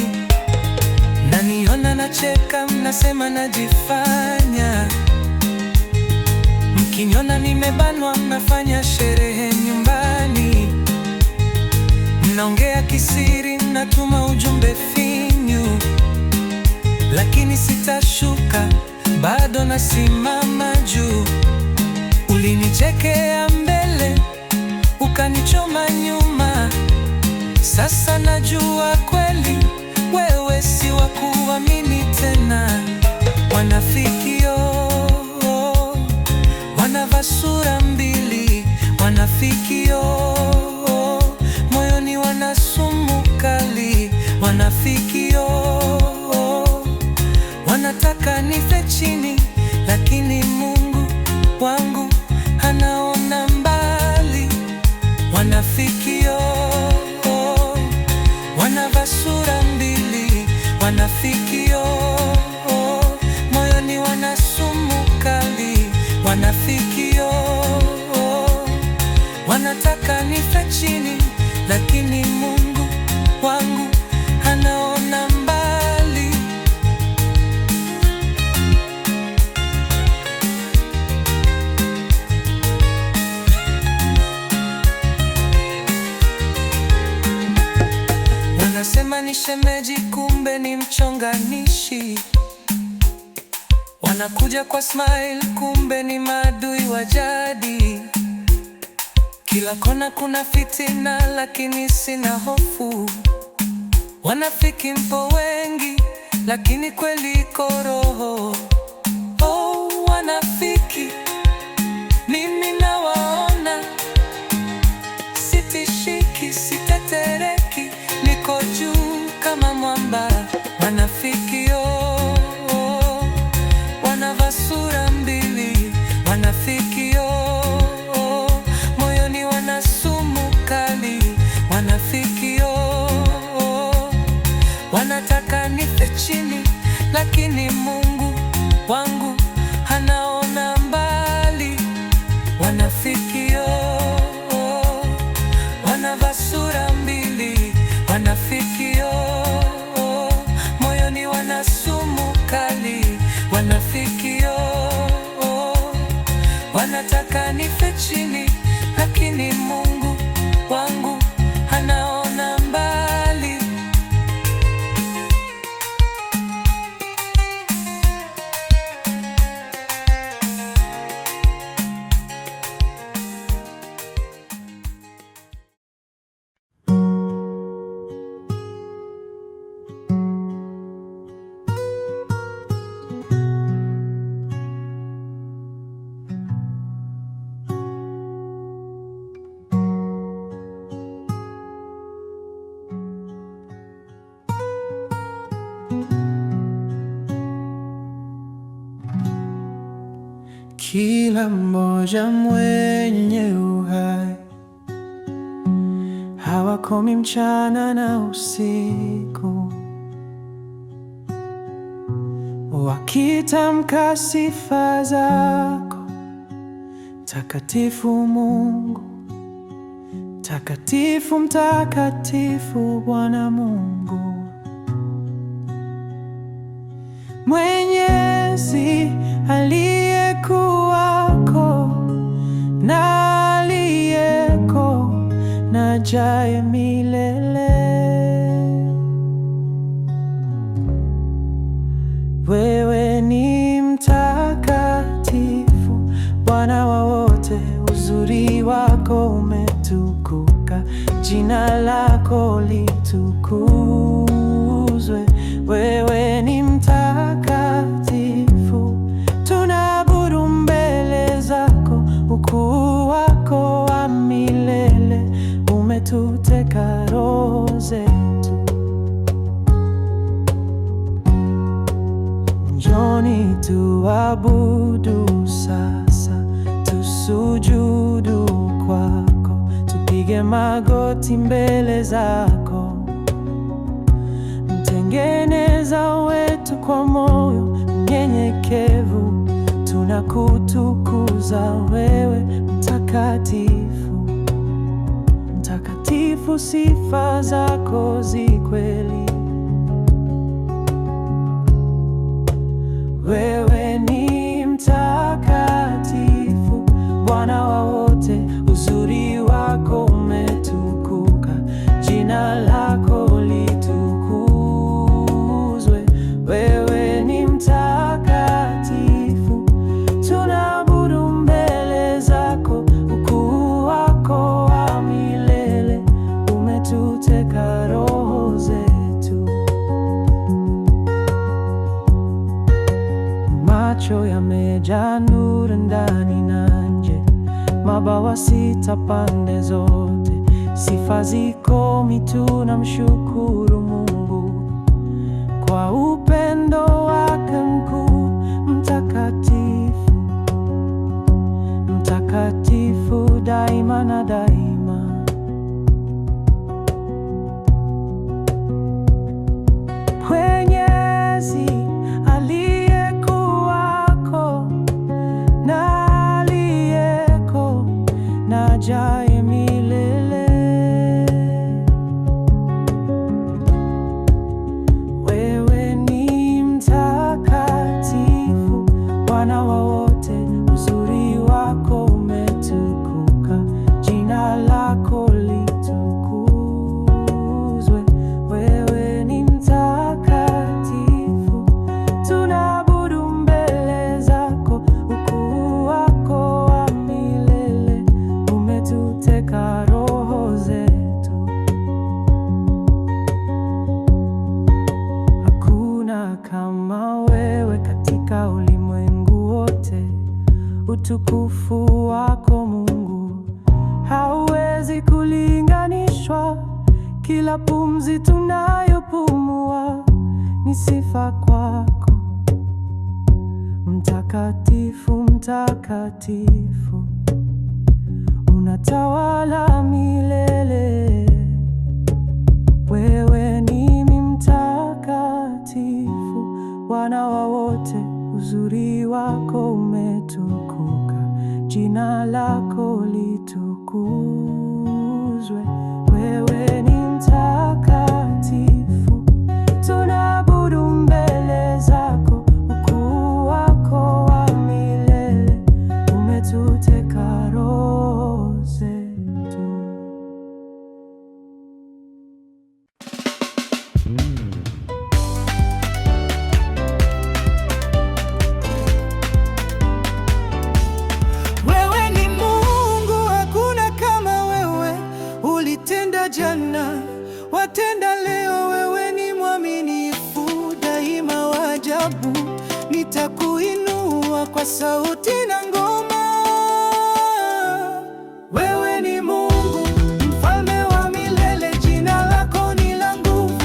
Naniona nacheka, mnasema najifanya. Mkiniona nimebanwa, mnafanya sherehe nyumbani. Mnaongea kisiri, mnatuma ujumbe finyu, lakini sitashuka, bado nasimama juu. Ulinichekea mbele, ukanichoma nyuma. Sasa najua kweli wewe si wa kuamini tena. Wanafiki wanavaa sura mbili. Wanafiki moyoni wana sumu kali. Wanafiki wanataka nife chini, lakini Mungu wangu anaona mbali. Wanafiki wanavaa sura mbili. Wanafiki moyoni wana sumu kali. Wanafiki wanataka nife chini, lakini Mungu wangu anaona mbali. Wanasema ni shemeji, kumbe ni mchonganishi. Wanakuja kwa smile, kumbe ni maadui wa jadi. Kila kona kuna fitina, lakini sina hofu. Wanafiki mpo wengi, lakini kweli iko roho. Oh, wanafiki mimi nawaona. Sitishiki, sitetereki, niko juu kama mwamba. Wanafiki wanavaa sura mbili. Wanafiki moyoni wana sumu kali. Wanafiki wanataka nife chini, lakini Mungu wangu anaona mbali. Wanafiki wanavaa sura mbili. Wanafiki moyoni wana sumu kali. Wanafiki wanataka nife chini, lakini Mungu wangu anaona mbali. Kila mmoja mwenye uhai hawakomi mchana na usiku, wakitamka sifa zako. Takatifu Mungu, takatifu, mtakatifu Bwana Mungu Mwenyezi, aliyekuwako na aliyeko na ajaye milele. Wewe ni mtakatifu Bwana Bwana wa wote, uzuri wako umetukuka, jina lako litukuzwe. Wewe ni mtakatifu, tunaabudu mbele zako. Ukuu wako wa milele umetuteka roho zetu. Njoni tuabudu sasa, tusujudu kwako, tupige magoti mbele zako. Mtengeneza wetu kwa moyo mnyenyekevu, tunakutukuza wewe mtakatifu. Mtakatifu, sifa zako zi kweli. Wewe ni mtakatifu, Bwana wa wote, uzuri wako umetukuka, jina lako litukuzwe. Wewe ni mtakatifu, tunaabudu mbele zako. Ukuu wako wa milele umetuteka roho zetu. Macho yamejaa nuru ndani na nje, mabawa sita pande zote. Sifa zikomi, tunamshukuru Mungu kwa upendo wake mkuu. Mtakatifu, mtakatifu daima na daima. Mwenyezi ajaye milele. Wewe ni mtakatifu, Bwana wa wote, uzuri wako umetukuka, jina lako litukuzwe. Wewe ni mtakatifu, tunaabudu mbele zako. Ukuu wako wa milele umetuteka roho zetu. Hakuna kama wewe katika ulimwengu wote. Utukufu wako Mungu hauwezi kulinganishwa. Kila pumzi tunayopumua ni sifa kwako. Mtakatifu, mtakatifu, unatawala milele. Wewe ni mtakatifu, Bwana wa wote, uzuri wako umetukuka, jina lako litukuzwe. Wewe ni mtakatifu, tunaabudu mbele zako. Ukuu wako wa milele umetuteka roho zetu. Wewe ni Mungu, hakuna kama wewe. Ulitenda jana, watenda leo. Wewe ni mwaminifu daima, wa ajabu. Nitakuinua kwa sauti na ngoma. Wewe ni Mungu, mfalme wa milele, jina lako ni la nguvu,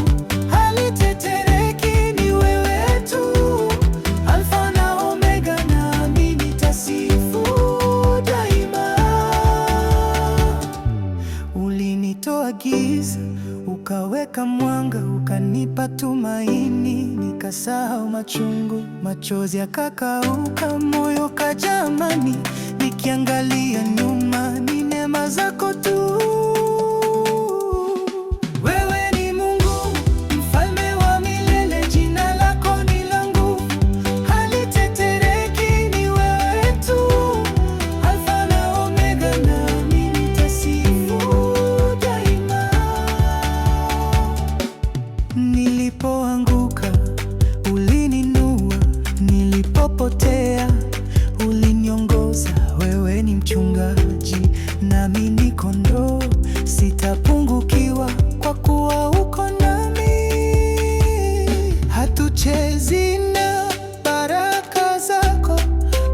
halitetereki. Ni wewe tu, Alfa na Omega, nami nitasifu daima. Ulinitoa giza, ukaweka mwanga, ukanipa tumaini. Nikasahau machungu, machozi yakakauka, moyo kajaa amani. Nikiangalia nyuma, ni neema zako tu. Wewe ni Mungu, mfalme wa milele, jina lako ni la nguvu, halitetereki. Ni wewe tu, Alfa na Omega, nami nitasifu daima. Nilipoanguka ulininua, nilipopotea uliniongoza. Wewe mchungaji, nami ni kondoo, sitapungukiwa kwa kuwa uko nami. Hatuchezi na baraka zako,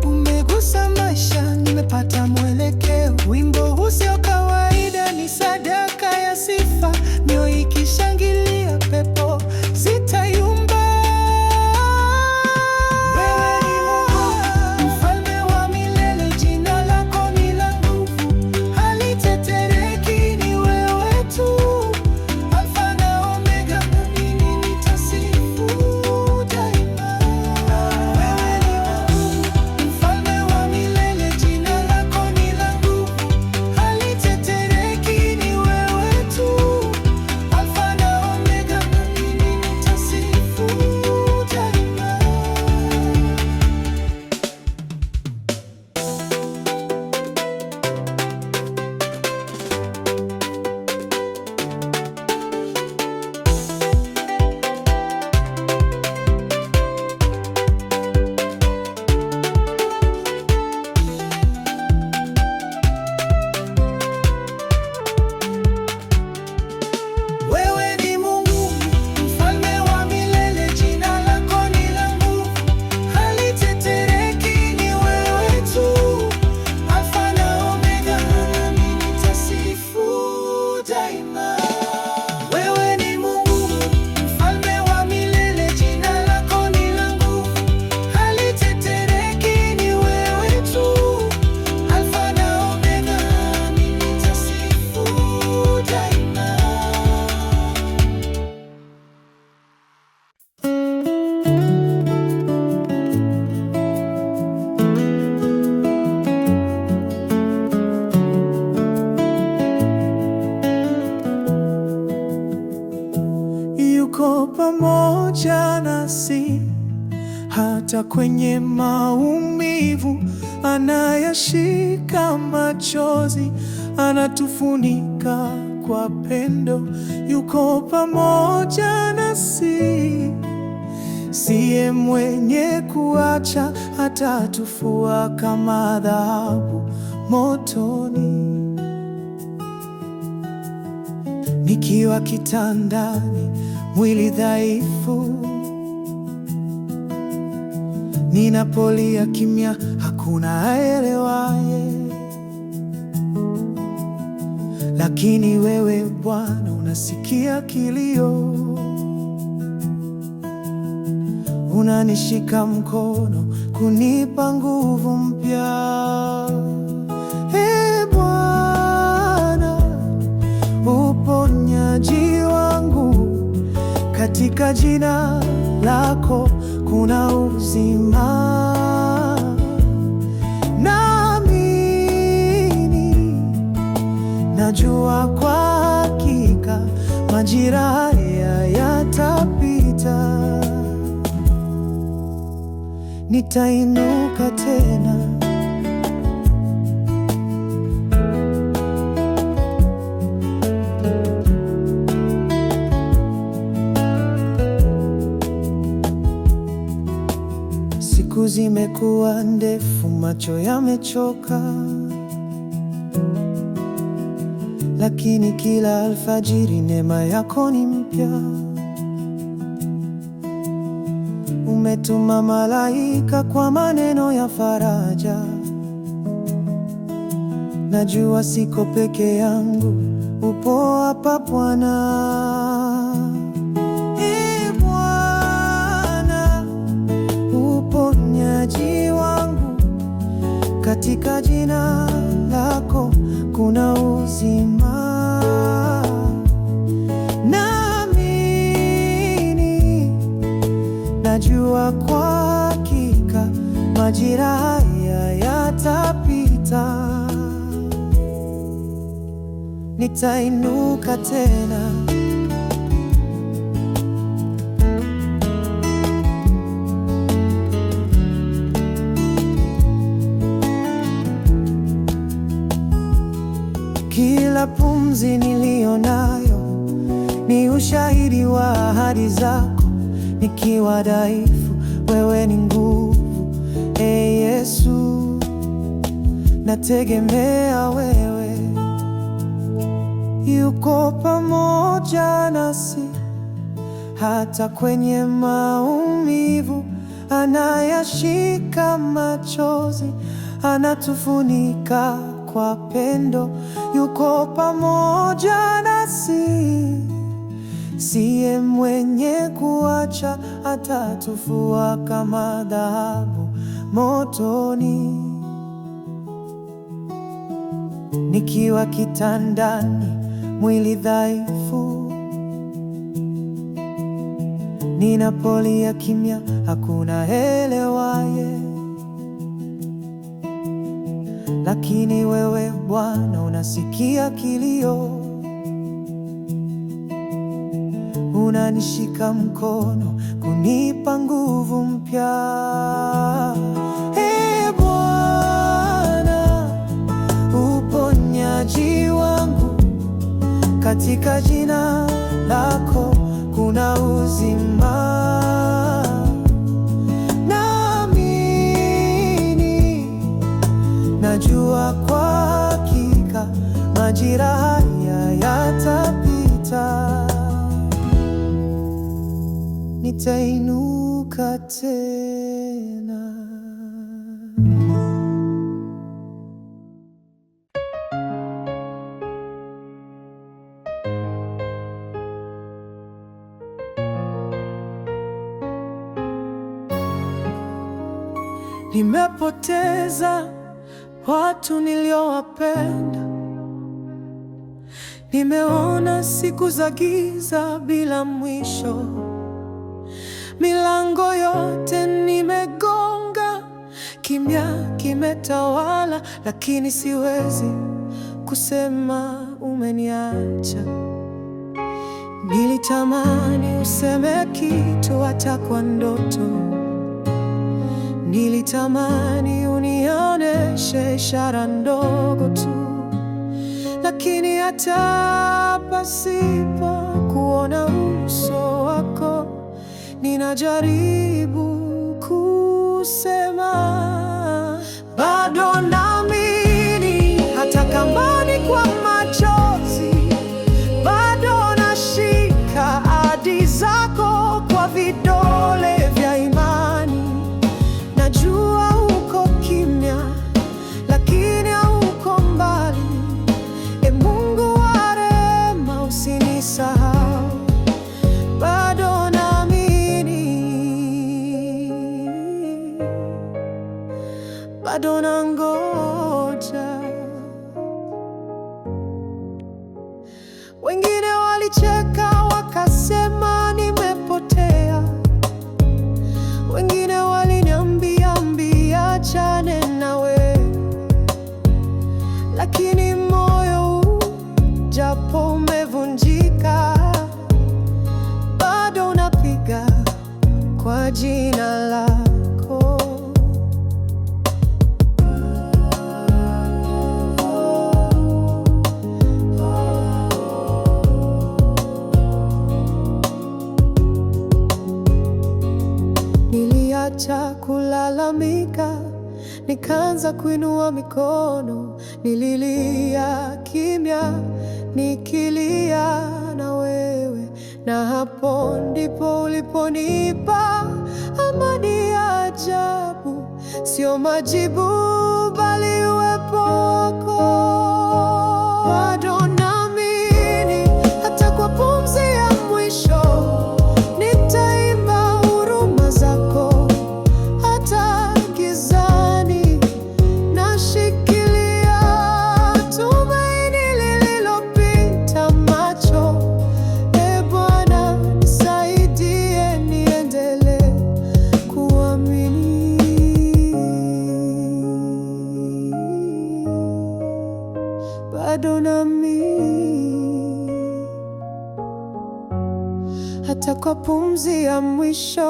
umegusa maisha, nimepata mwelekeo. Wimbo huu sio kawaida, ni sadaka ya sifa, mioyo ikishangilia, pepo zitayumba. Wewe ni Mungu, mfalme wa milele, jina lako ni la nguvu, halitetereki, ni wewe tu, Alfa na Omega, mimi nitasifu daima. Wewe ni Mungu, mfalme wa milele, jina lako ni la nguvu, halitetereki, ni wewe tu, Alfa na Omega, mimi nitasifu daima. Wewe ni Mungu, mfalme wa milele, jina lako ni la nguvu, halitetereki, ni wewe tu, Alfa na Omega, nami nitasifu daima. Wewe ni Mungu, mfalme wa milele, jina lako ni la nguvu, halitetereki, ni wewe tu, Alfa na Omega, nami nitasifu daima. Yuko pamoja nasi hata kwenye maumivu, anayashika machozi, anatufunika kwa pendo. Yuko pamoja nasi, siye mwenye kuacha, atatufua kama dhahabu motoni. Nikiwa kitandani, mwili dhaifu, ninapolia kimya, hakuna aelewaye, lakini wewe Bwana unasikia kilio, unanishika mkono kunipa nguvu mpya. Ee Bwana, uponyaji wangu, katika jina lako kuna uzima. Naamini, najua kwa hakika majira haya yatapita, nitainuka tena. Siku zimekuwa ndefu, macho yamechoka, lakini kila alfajiri neema yako ni mpya. Umetuma malaika kwa maneno ya faraja, najua siko peke yangu, upo hapa Bwana. Ee Bwana, uponyaji wangu, katika jina lako kuna uzima. Naamini, najua kwa hakika majira haya yatapita, nitainuka tena. Kila pumzi niliyo nayo ni ushahidi wa ahadi zako. Nikiwa dhaifu, wewe ni nguvu. Ee Yesu, nategemea wewe. Yuko pamoja nasi hata kwenye maumivu, anayashika machozi, anatufunika kwa pendo. Yuko pamoja nasi, siye mwenye kuacha, atatufua kama dhahabu motoni. Nikiwa kitandani, mwili dhaifu, ninapolia kimya, hakuna elewaye. Lakini wewe Bwana unasikia kilio, unanishika mkono kunipa nguvu mpya. Ee Bwana, uponyaji wangu, katika jina lako kuna uzima. Najua kwa hakika majira haya yatapita, nitainuka tena. Nimepoteza watu niliowapenda, nimeona siku za giza bila mwisho. Milango yote nimegonga, kimya kimetawala, lakini siwezi kusema umeniacha. Nilitamani useme kitu hata kwa ndoto, nilitamani unioneshe ishara ndogo tu, lakini hata pasipo kuona uso wako, ninajaribu kusema bado naamini, hata kama ni kwa machozi. Bado nashika ahadi zako kwa vidole vya imani. Najua uko kimya, lakini hauko mbali. E Mungu wa rehema, usinisahau. Bado naamini, bado nangoja. Wengine walicheka wakasema nimepotea, wengine waliniambia achane nawe, lakini moyo huu japo umevunjika, bado unapiga kwa jina lako. Niliacha kulalamika, nikaanza kuinua mikono. Nililia kimya, nikilia na wewe, na hapo ndipo uliponipa amani ya ajabu. Sio majibu, bali uwepo wako. Bado naamini, hata kwa pumzi ya mwisho nitaimba huruma zako. Hata gizani nashikilia tumaini lililopita macho. E Bwana, nisaidie niendelee kuamini. Bado naamini, hata kwa pumzi ya mwisho.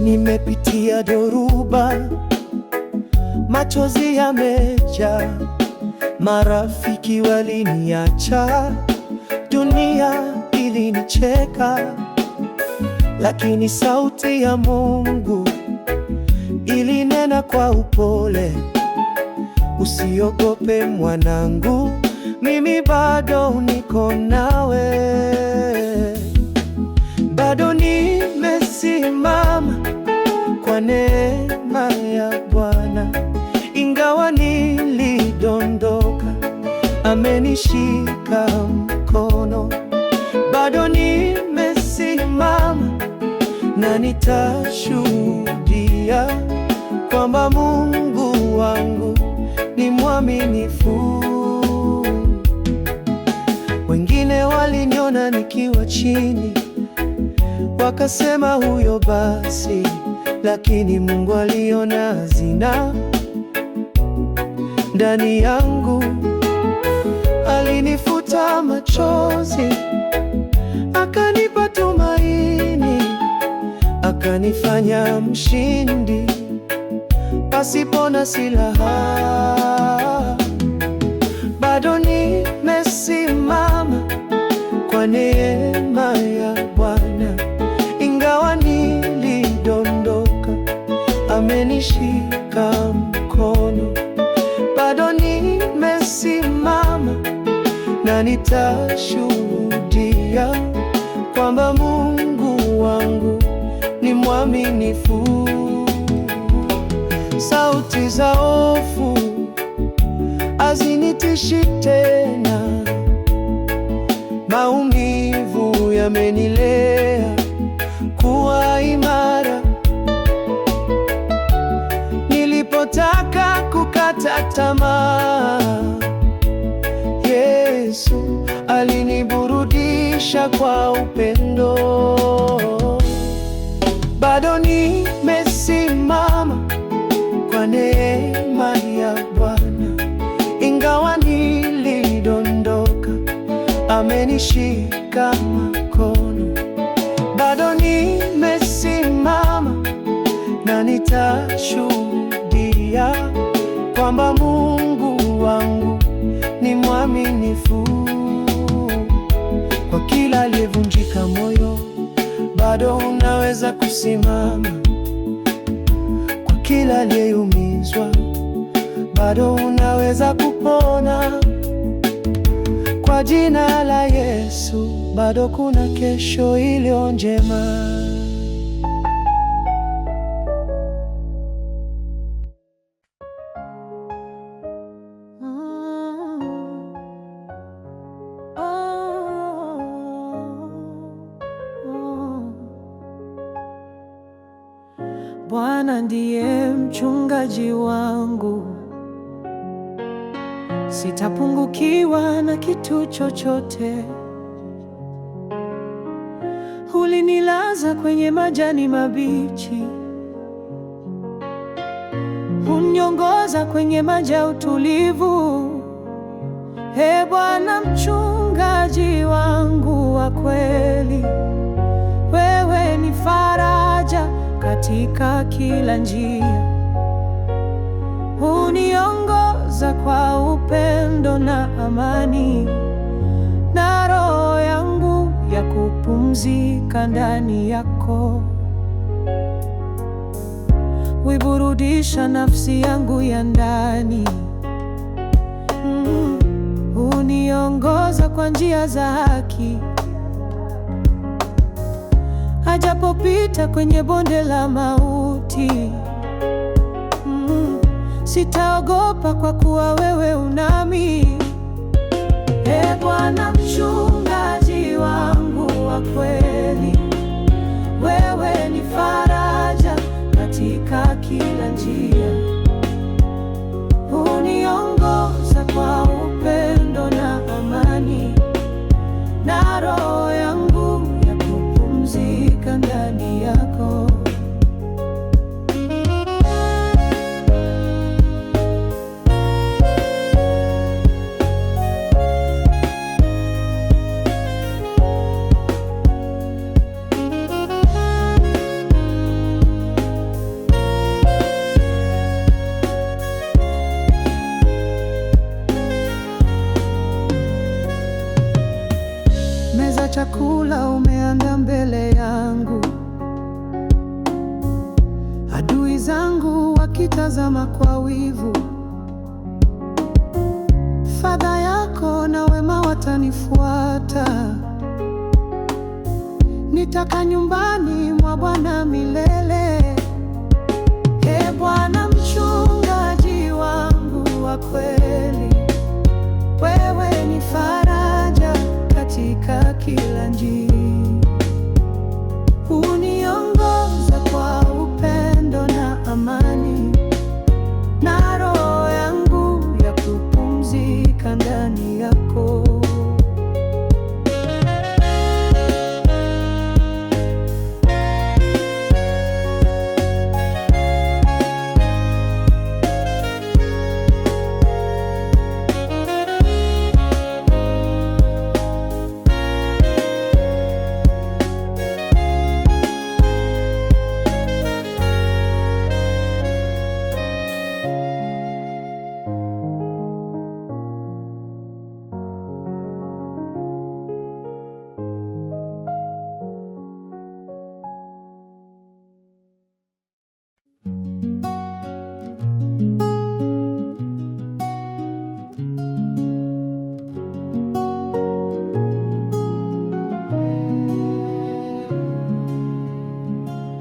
Nimepitia dhoruba, machozi yamejaa, marafiki waliniacha, dunia ilinicheka, lakini sauti ya Mungu ilinena kwa upole, usiogope mwanangu, mimi bado niko nawe. Bado nimesimama kwa neema ya Bwana, ingawa nilidondoka, amenishika mkono. Bado nimesimama na nitashuhudia kwamba Mungu wangu ni mwaminifu. Wengine waliniona nikiwa chini, wakasema huyo basi, lakini Mungu aliona hazina ndani yangu. Alinifuta machozi, akanipa tumaini, akanifanya mshindi pasipo na silaha. Bado nimesimama kwa neema ya Bwana, ingawa nilidondoka, amenishika mkono. Bado nimesimama na nitashuhudia kwamba Mungu wangu ni mwaminifu. Sauti za hofu hazinitishi tena, maumivu yamenilea kuwa imara. Nilipotaka kukata tamaa, Yesu aliniburudisha kwa upendo. Bado nimesimama kwa neema ya Bwana, ingawa nilidondoka, amenishika mkono. Bado nimesimama na nitashuhudia kwamba Mungu wangu ni mwaminifu. Kwa kila aliyevunjika moyo, bado unaweza kusimama. Kwa kila aliyeumizwa, bado unaweza kupona. Kwa jina la Yesu, bado kuna kesho iliyo njema. Bwana ndiye mchungaji wangu, sitapungukiwa na kitu chochote. Ulinilaza kwenye majani mabichi, uniongoza kwenye maji ya utulivu. Ee Bwana mchungaji wangu wa kweli, wewe ni faraja katika kila njia. Uniongoza kwa upendo na amani, na roho yangu ya kupumzika ndani yako. Uiburudisha nafsi yangu ya ndani, uniongoza kwa njia za haki. Ajapopita kwenye bonde la mauti, sitaogopa kwa kuwa wewe unami. Ee Bwana mchungaji wangu wa kweli, wewe ni faraja katika kila njia. Uniongoza kwa upendo na amani, na roho yangu ya kupumzika ndani yako. chakula umeandaa mbele yangu, adui zangu wakitazama kwa wivu. Fadha yako na wema watanifuata, nitakaa nyumbani mwa Bwana milele. Ee Bwana mchungaji wangu wa kweli, wewe ni faraja katika kila njia. Uniongoza kwa upendo na amani, na roho yangu ya kupumzika ndani yako.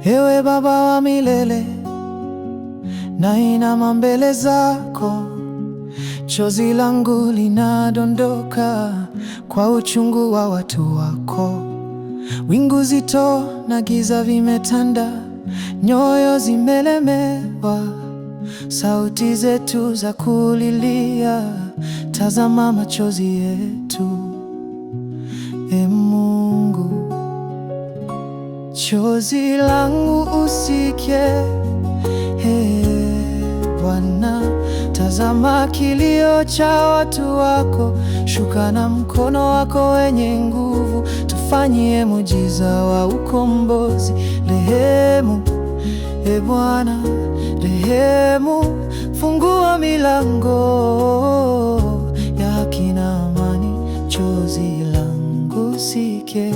Ewe Baba wa milele, nainama mbele zako, chozi langu linadondoka kwa uchungu wa watu wako. Wingu zito na giza vimetanda, nyoyo zimelemewa, sauti zetu za kulilia, tazama machozi yetu. Ee Mungu, chozi langu usikie. Bwana, tazama kilio cha watu wako, shuka na mkono wako wenye nguvu, tufanyie muujiza wa ukombozi. Rehemu, Ee Bwana, rehemu, fungua milango ya haki na amani, chozi langu usikie.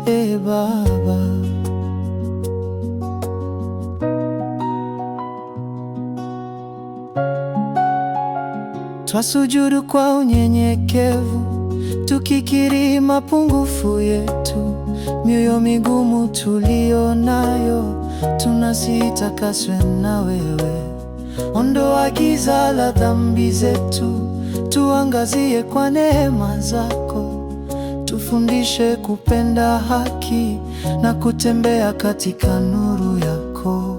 Ee Baba, twasujudu kwa unyenyekevu, tukikiri mapungufu yetu. Mioyo migumu tulio nayo, tunasihi takaswe na wewe. Ondoa giza la dhambi zetu, tuangazie kwa neema zako. Tufundishe kupenda haki na kutembea katika nuru yako.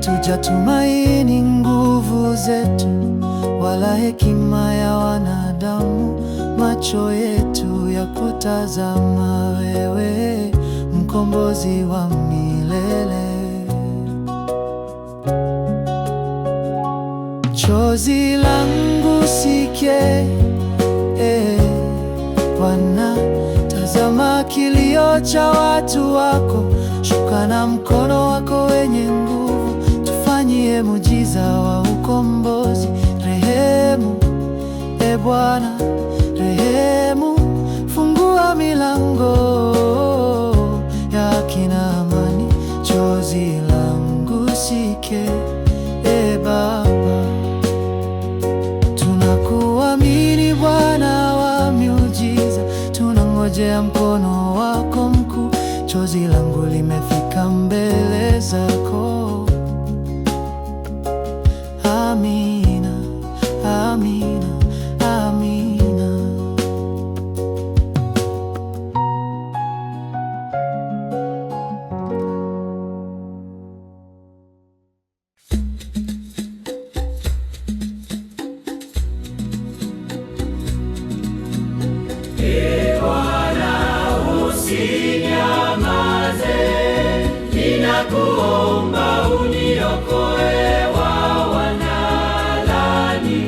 Hatujatumaini nguvu zetu wala hekima ya wanadamu, macho yetu ya kutazama wewe, mkombozi wa milele. Chozi langu usikie. Bwana, tazama kilio cha watu wako, shuka na mkono wako wenye nguvu, tufanyie muujiza wa ukombozi. Rehemu, Ee Bwana, rehemu, fungua milango ya haki na amani, chozi langu usikie. Ee Baba, tunakuamini Bwana wa miujiza, tunangojea mkono wako mkuu. Chozi langu limefika mbele zako. Amina, amina, amina. Ee Bwana, usinyamaze, ninakuomba uniokoe wa wanalani,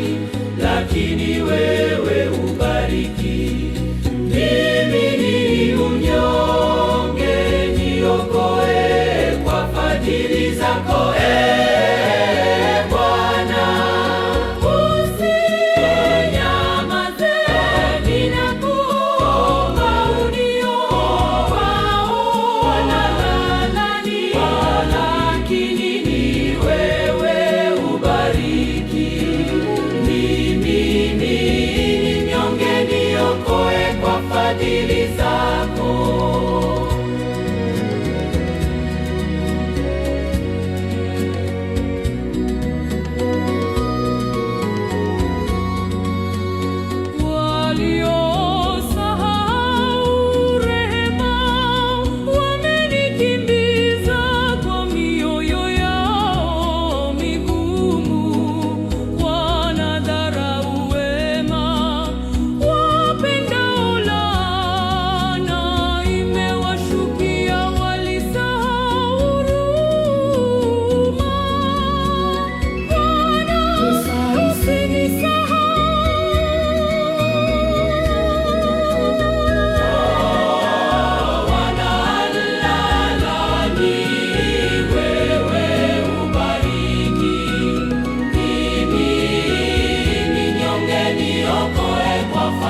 lakini wewe ubariki. Mimi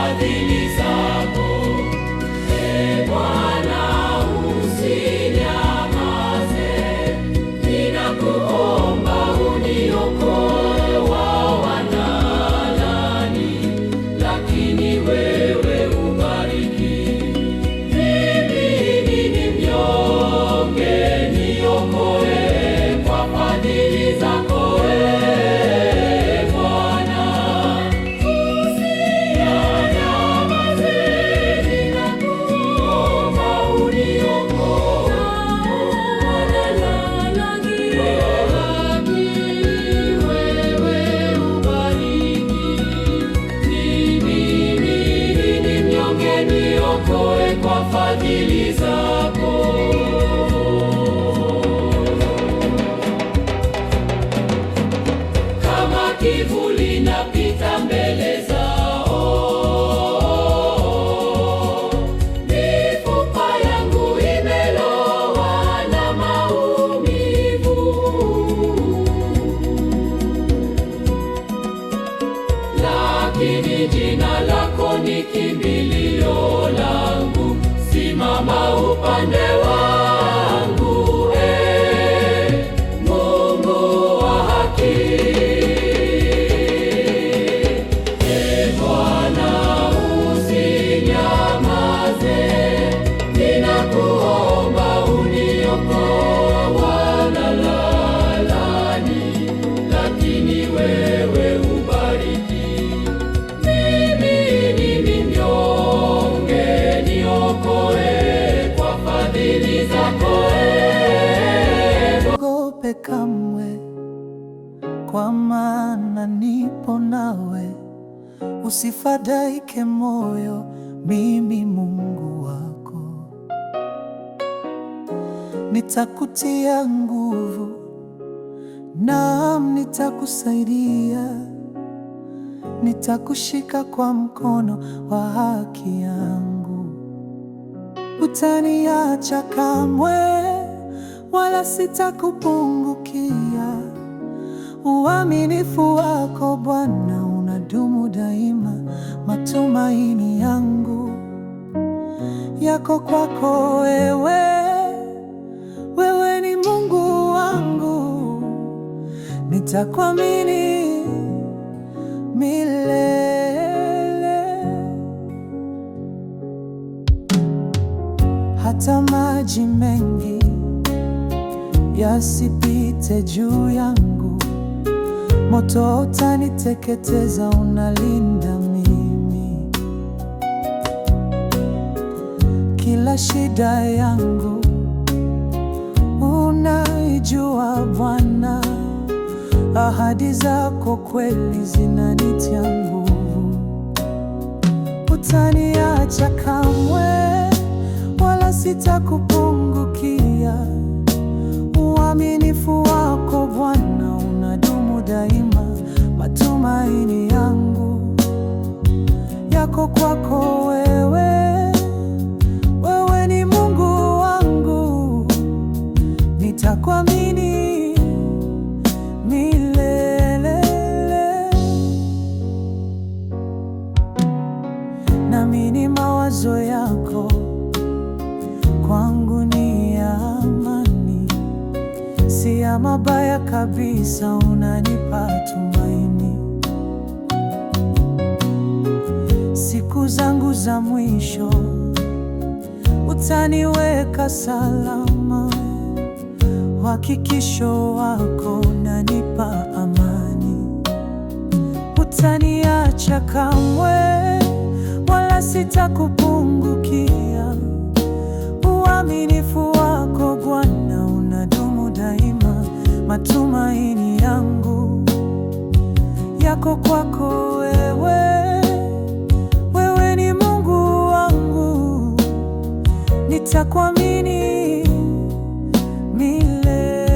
fadhili zako. Ee Bwana, usinyamaze, ninakuomba uniokoe wa wanadani, lakini wewe ubariki. Mimi ni mnyonge, niokoe kwa fadhili zako. Kwa fadhili zako. Kama kivuli napita mbele zao, mifupa yangu imelowa na maumivu, lakini jina lako ni kimbilio langu. Simama upande wangu, Mungu wa haki. Bwana, usinyamaze, ninakuomba uniokoe wanalalani, lakini wewe ubariki. Mimi ni mnyonge, niokoe kwa fadhili zako. Usiogope kamwe, kwa maana nipo nawe. Usifadhaike moyo, mimi Mungu wako. Nitakutia nguvu, naam, nitakusaidia. Nitakushika kwa mkono wa haki yangu. Hutaniacha kamwe, wala sitakupungukia. Uaminifu wako Bwana unadumu daima. Matumaini yangu yako kwako wewe. Wewe ni Mungu wangu, nitakuamini milele. Hata maji mengi yasipite juu yangu, moto utaniteketeza, unalinda mimi. Kila shida yangu unaijua Bwana, ahadi zako kweli zinanitia nguvu. Hutaniacha kamwe, wala sitakupungukia. Uaminifu wako Bwana unadumu daima. Matumaini yangu yako kwako wewe. Wewe ni Mungu wangu, nitakuamini milele. Naamini mawazo yako kwangu ni ya amani, si ya mabaya kabisa. Unanipa tumaini siku zangu za mwisho, utaniweka salama. Uhakikisho wako unanipa amani. Hutaniacha kamwe, wala sitakupungukia. Uaminifu wako Bwana unadumu daima. Matumaini yangu yako kwako wewe. Wewe ni Mungu wangu, nitakuamini milele.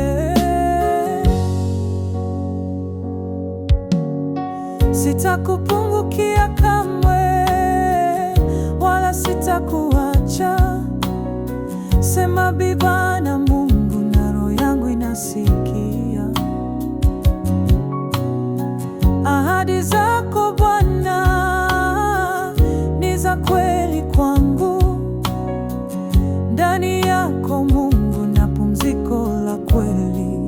Sitakupungukia kamwe, wala sitakuacha. Sema Bwana Mungu, na roho yangu inasikia. Ahadi zako Bwana za kweli kwangu. Ndani yako Mungu na pumziko la kweli.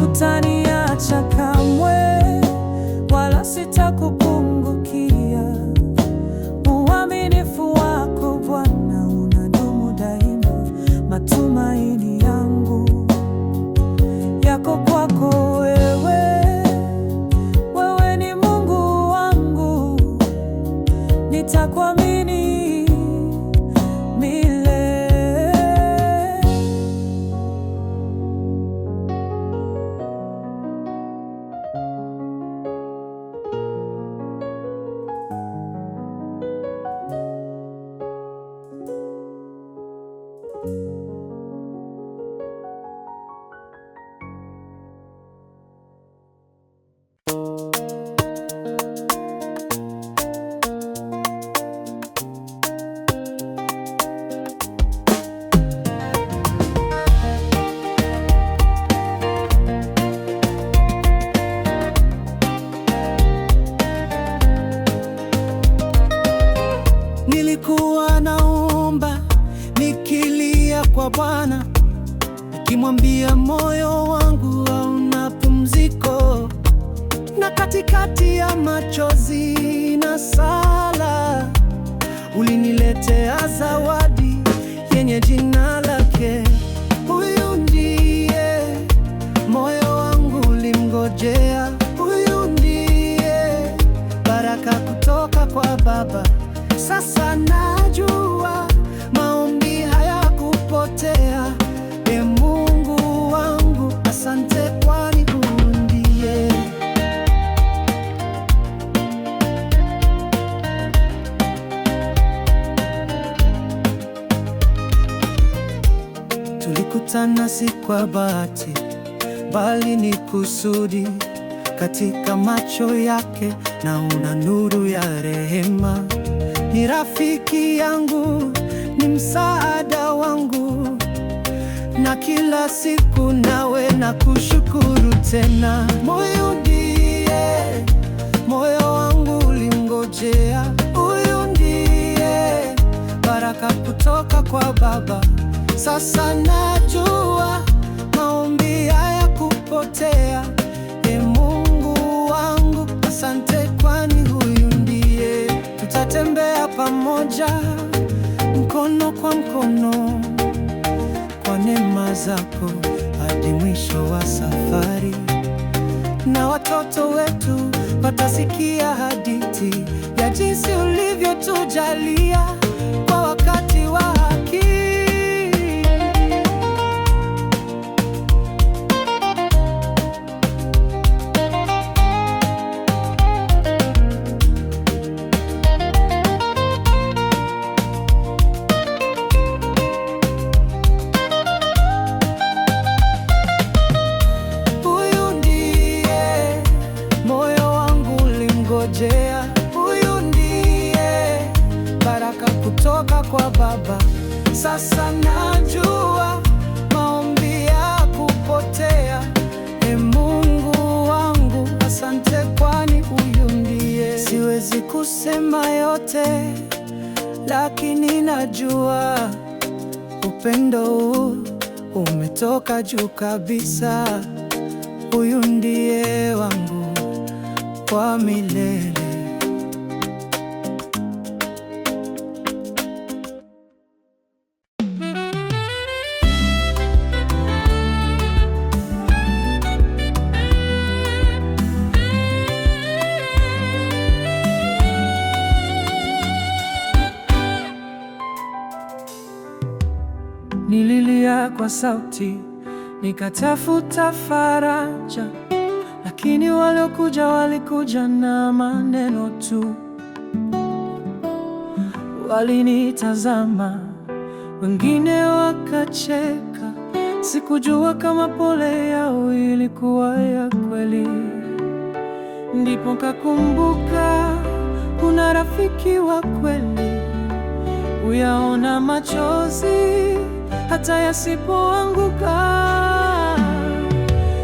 Hutaniacha kamwe, wala sitakupungukia. Uaminifu wako Bwana unadumu daima. Matumaini yangu yako kwako wewe. Wewe ni Mungu wangu, nitakuamini milele. Nilikuwa naomba nikilia kwa Bwana, nikimwambia moyo wangu hauna pumziko, na katikati ya machozi na sala uliniletea zawadi yenye jina lake. Huyu ndiye moyo wangu ulimngojea. Huyu ndiye baraka kutoka kwa Baba. Sasa najua maombi hayakupotea. Ee Mungu wangu, asante kwani huyu ndiye. Tulikutana si kwa bahati, bali ni kusudi. Katika macho yake naona nuru ya rehema. Ni rafiki yangu, ni msaada wangu, na kila siku nawe na kushukuru tena. Huyu ndiye moyo wangu ulimngojea. Huyu ndiye baraka kutoka kwa Baba. Sasa najua maombi hayakupotea. Ee Mungu wangu, asante kwani huyu ndiye. Tutatembea pamoja mkono kwa mkono, kwa neema zako hadi mwisho wa safari. Na watoto wetu watasikia hadithi ya jinsi ulivyotujalia kwa wakati wa haki. Huyu ndiye baraka kutoka kwa Baba. Sasa najua maombi hayakupotea. Ee Mungu wangu, asante kwani huyu ndiye. Siwezi kusema yote, lakini najua upendo huu umetoka juu kabisa. Huyu ndiye wangu kwa milele. Nililia kwa sauti, nikatafuta faraja, lakini walikuja na maneno tu. Walinitazama, wengine wakacheka. Sikujua kama pole yao ilikuwa ya kweli. Ndipo kakumbuka kuna rafiki wa kweli, uyaona machozi hata yasipoanguka.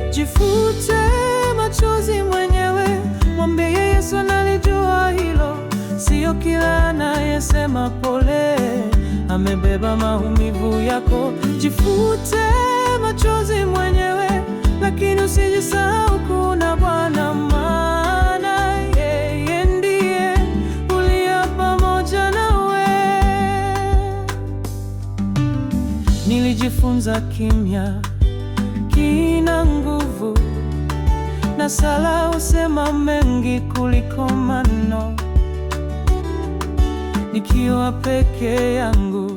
Jifute machozi mwenyewe, mwambie Yesu analijua hilo. Sio kila anayesema pole, amebeba maumivu yako. Jifute machozi mwenyewe, lakini usijisahau kuna Bwana, maana yeye ndiye ulia pamoja nawe. Nilijifunza kimya kina nguvu, na sala husema mengi kuliko maneno. Nikiwa peke yangu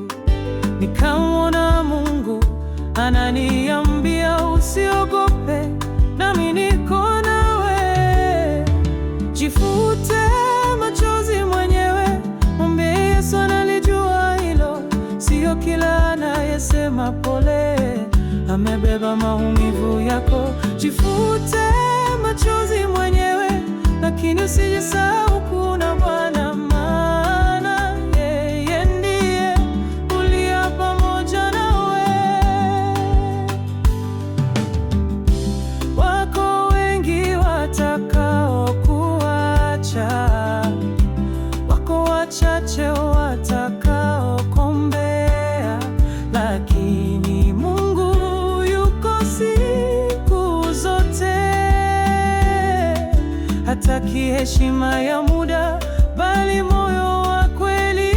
nikamwona Mungu ananiambia usiogope, nami niko nawe. Jifute machozi mwenyewe, mwambie Yesu analijua hilo. Sio kila anayesema pole amebeba maumivu yako. Jifute machozi mwenyewe, lakini usijisahau kuna Bwana, maana yeye ndiye ulia pamoja nawe. Wako wengi watakao kuacha, wako wachache watakao kuombea, lakini Mungu yuko siku zote. Hataki heshima ya muda, bali moyo wa kweli.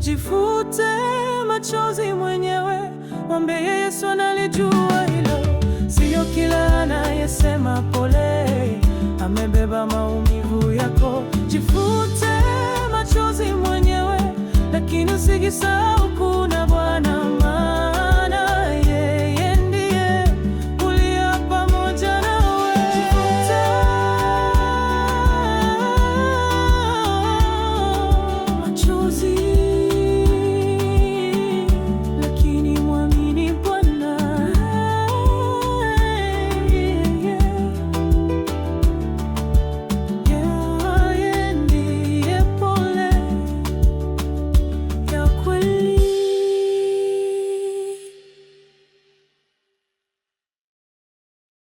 Jifute machozi mwenyewe, mwambie Yesu analijua hilo. Sio kila anayesema pole amebeba maumivu yako. Jifute machozi mwenyewe, lakini usijisahau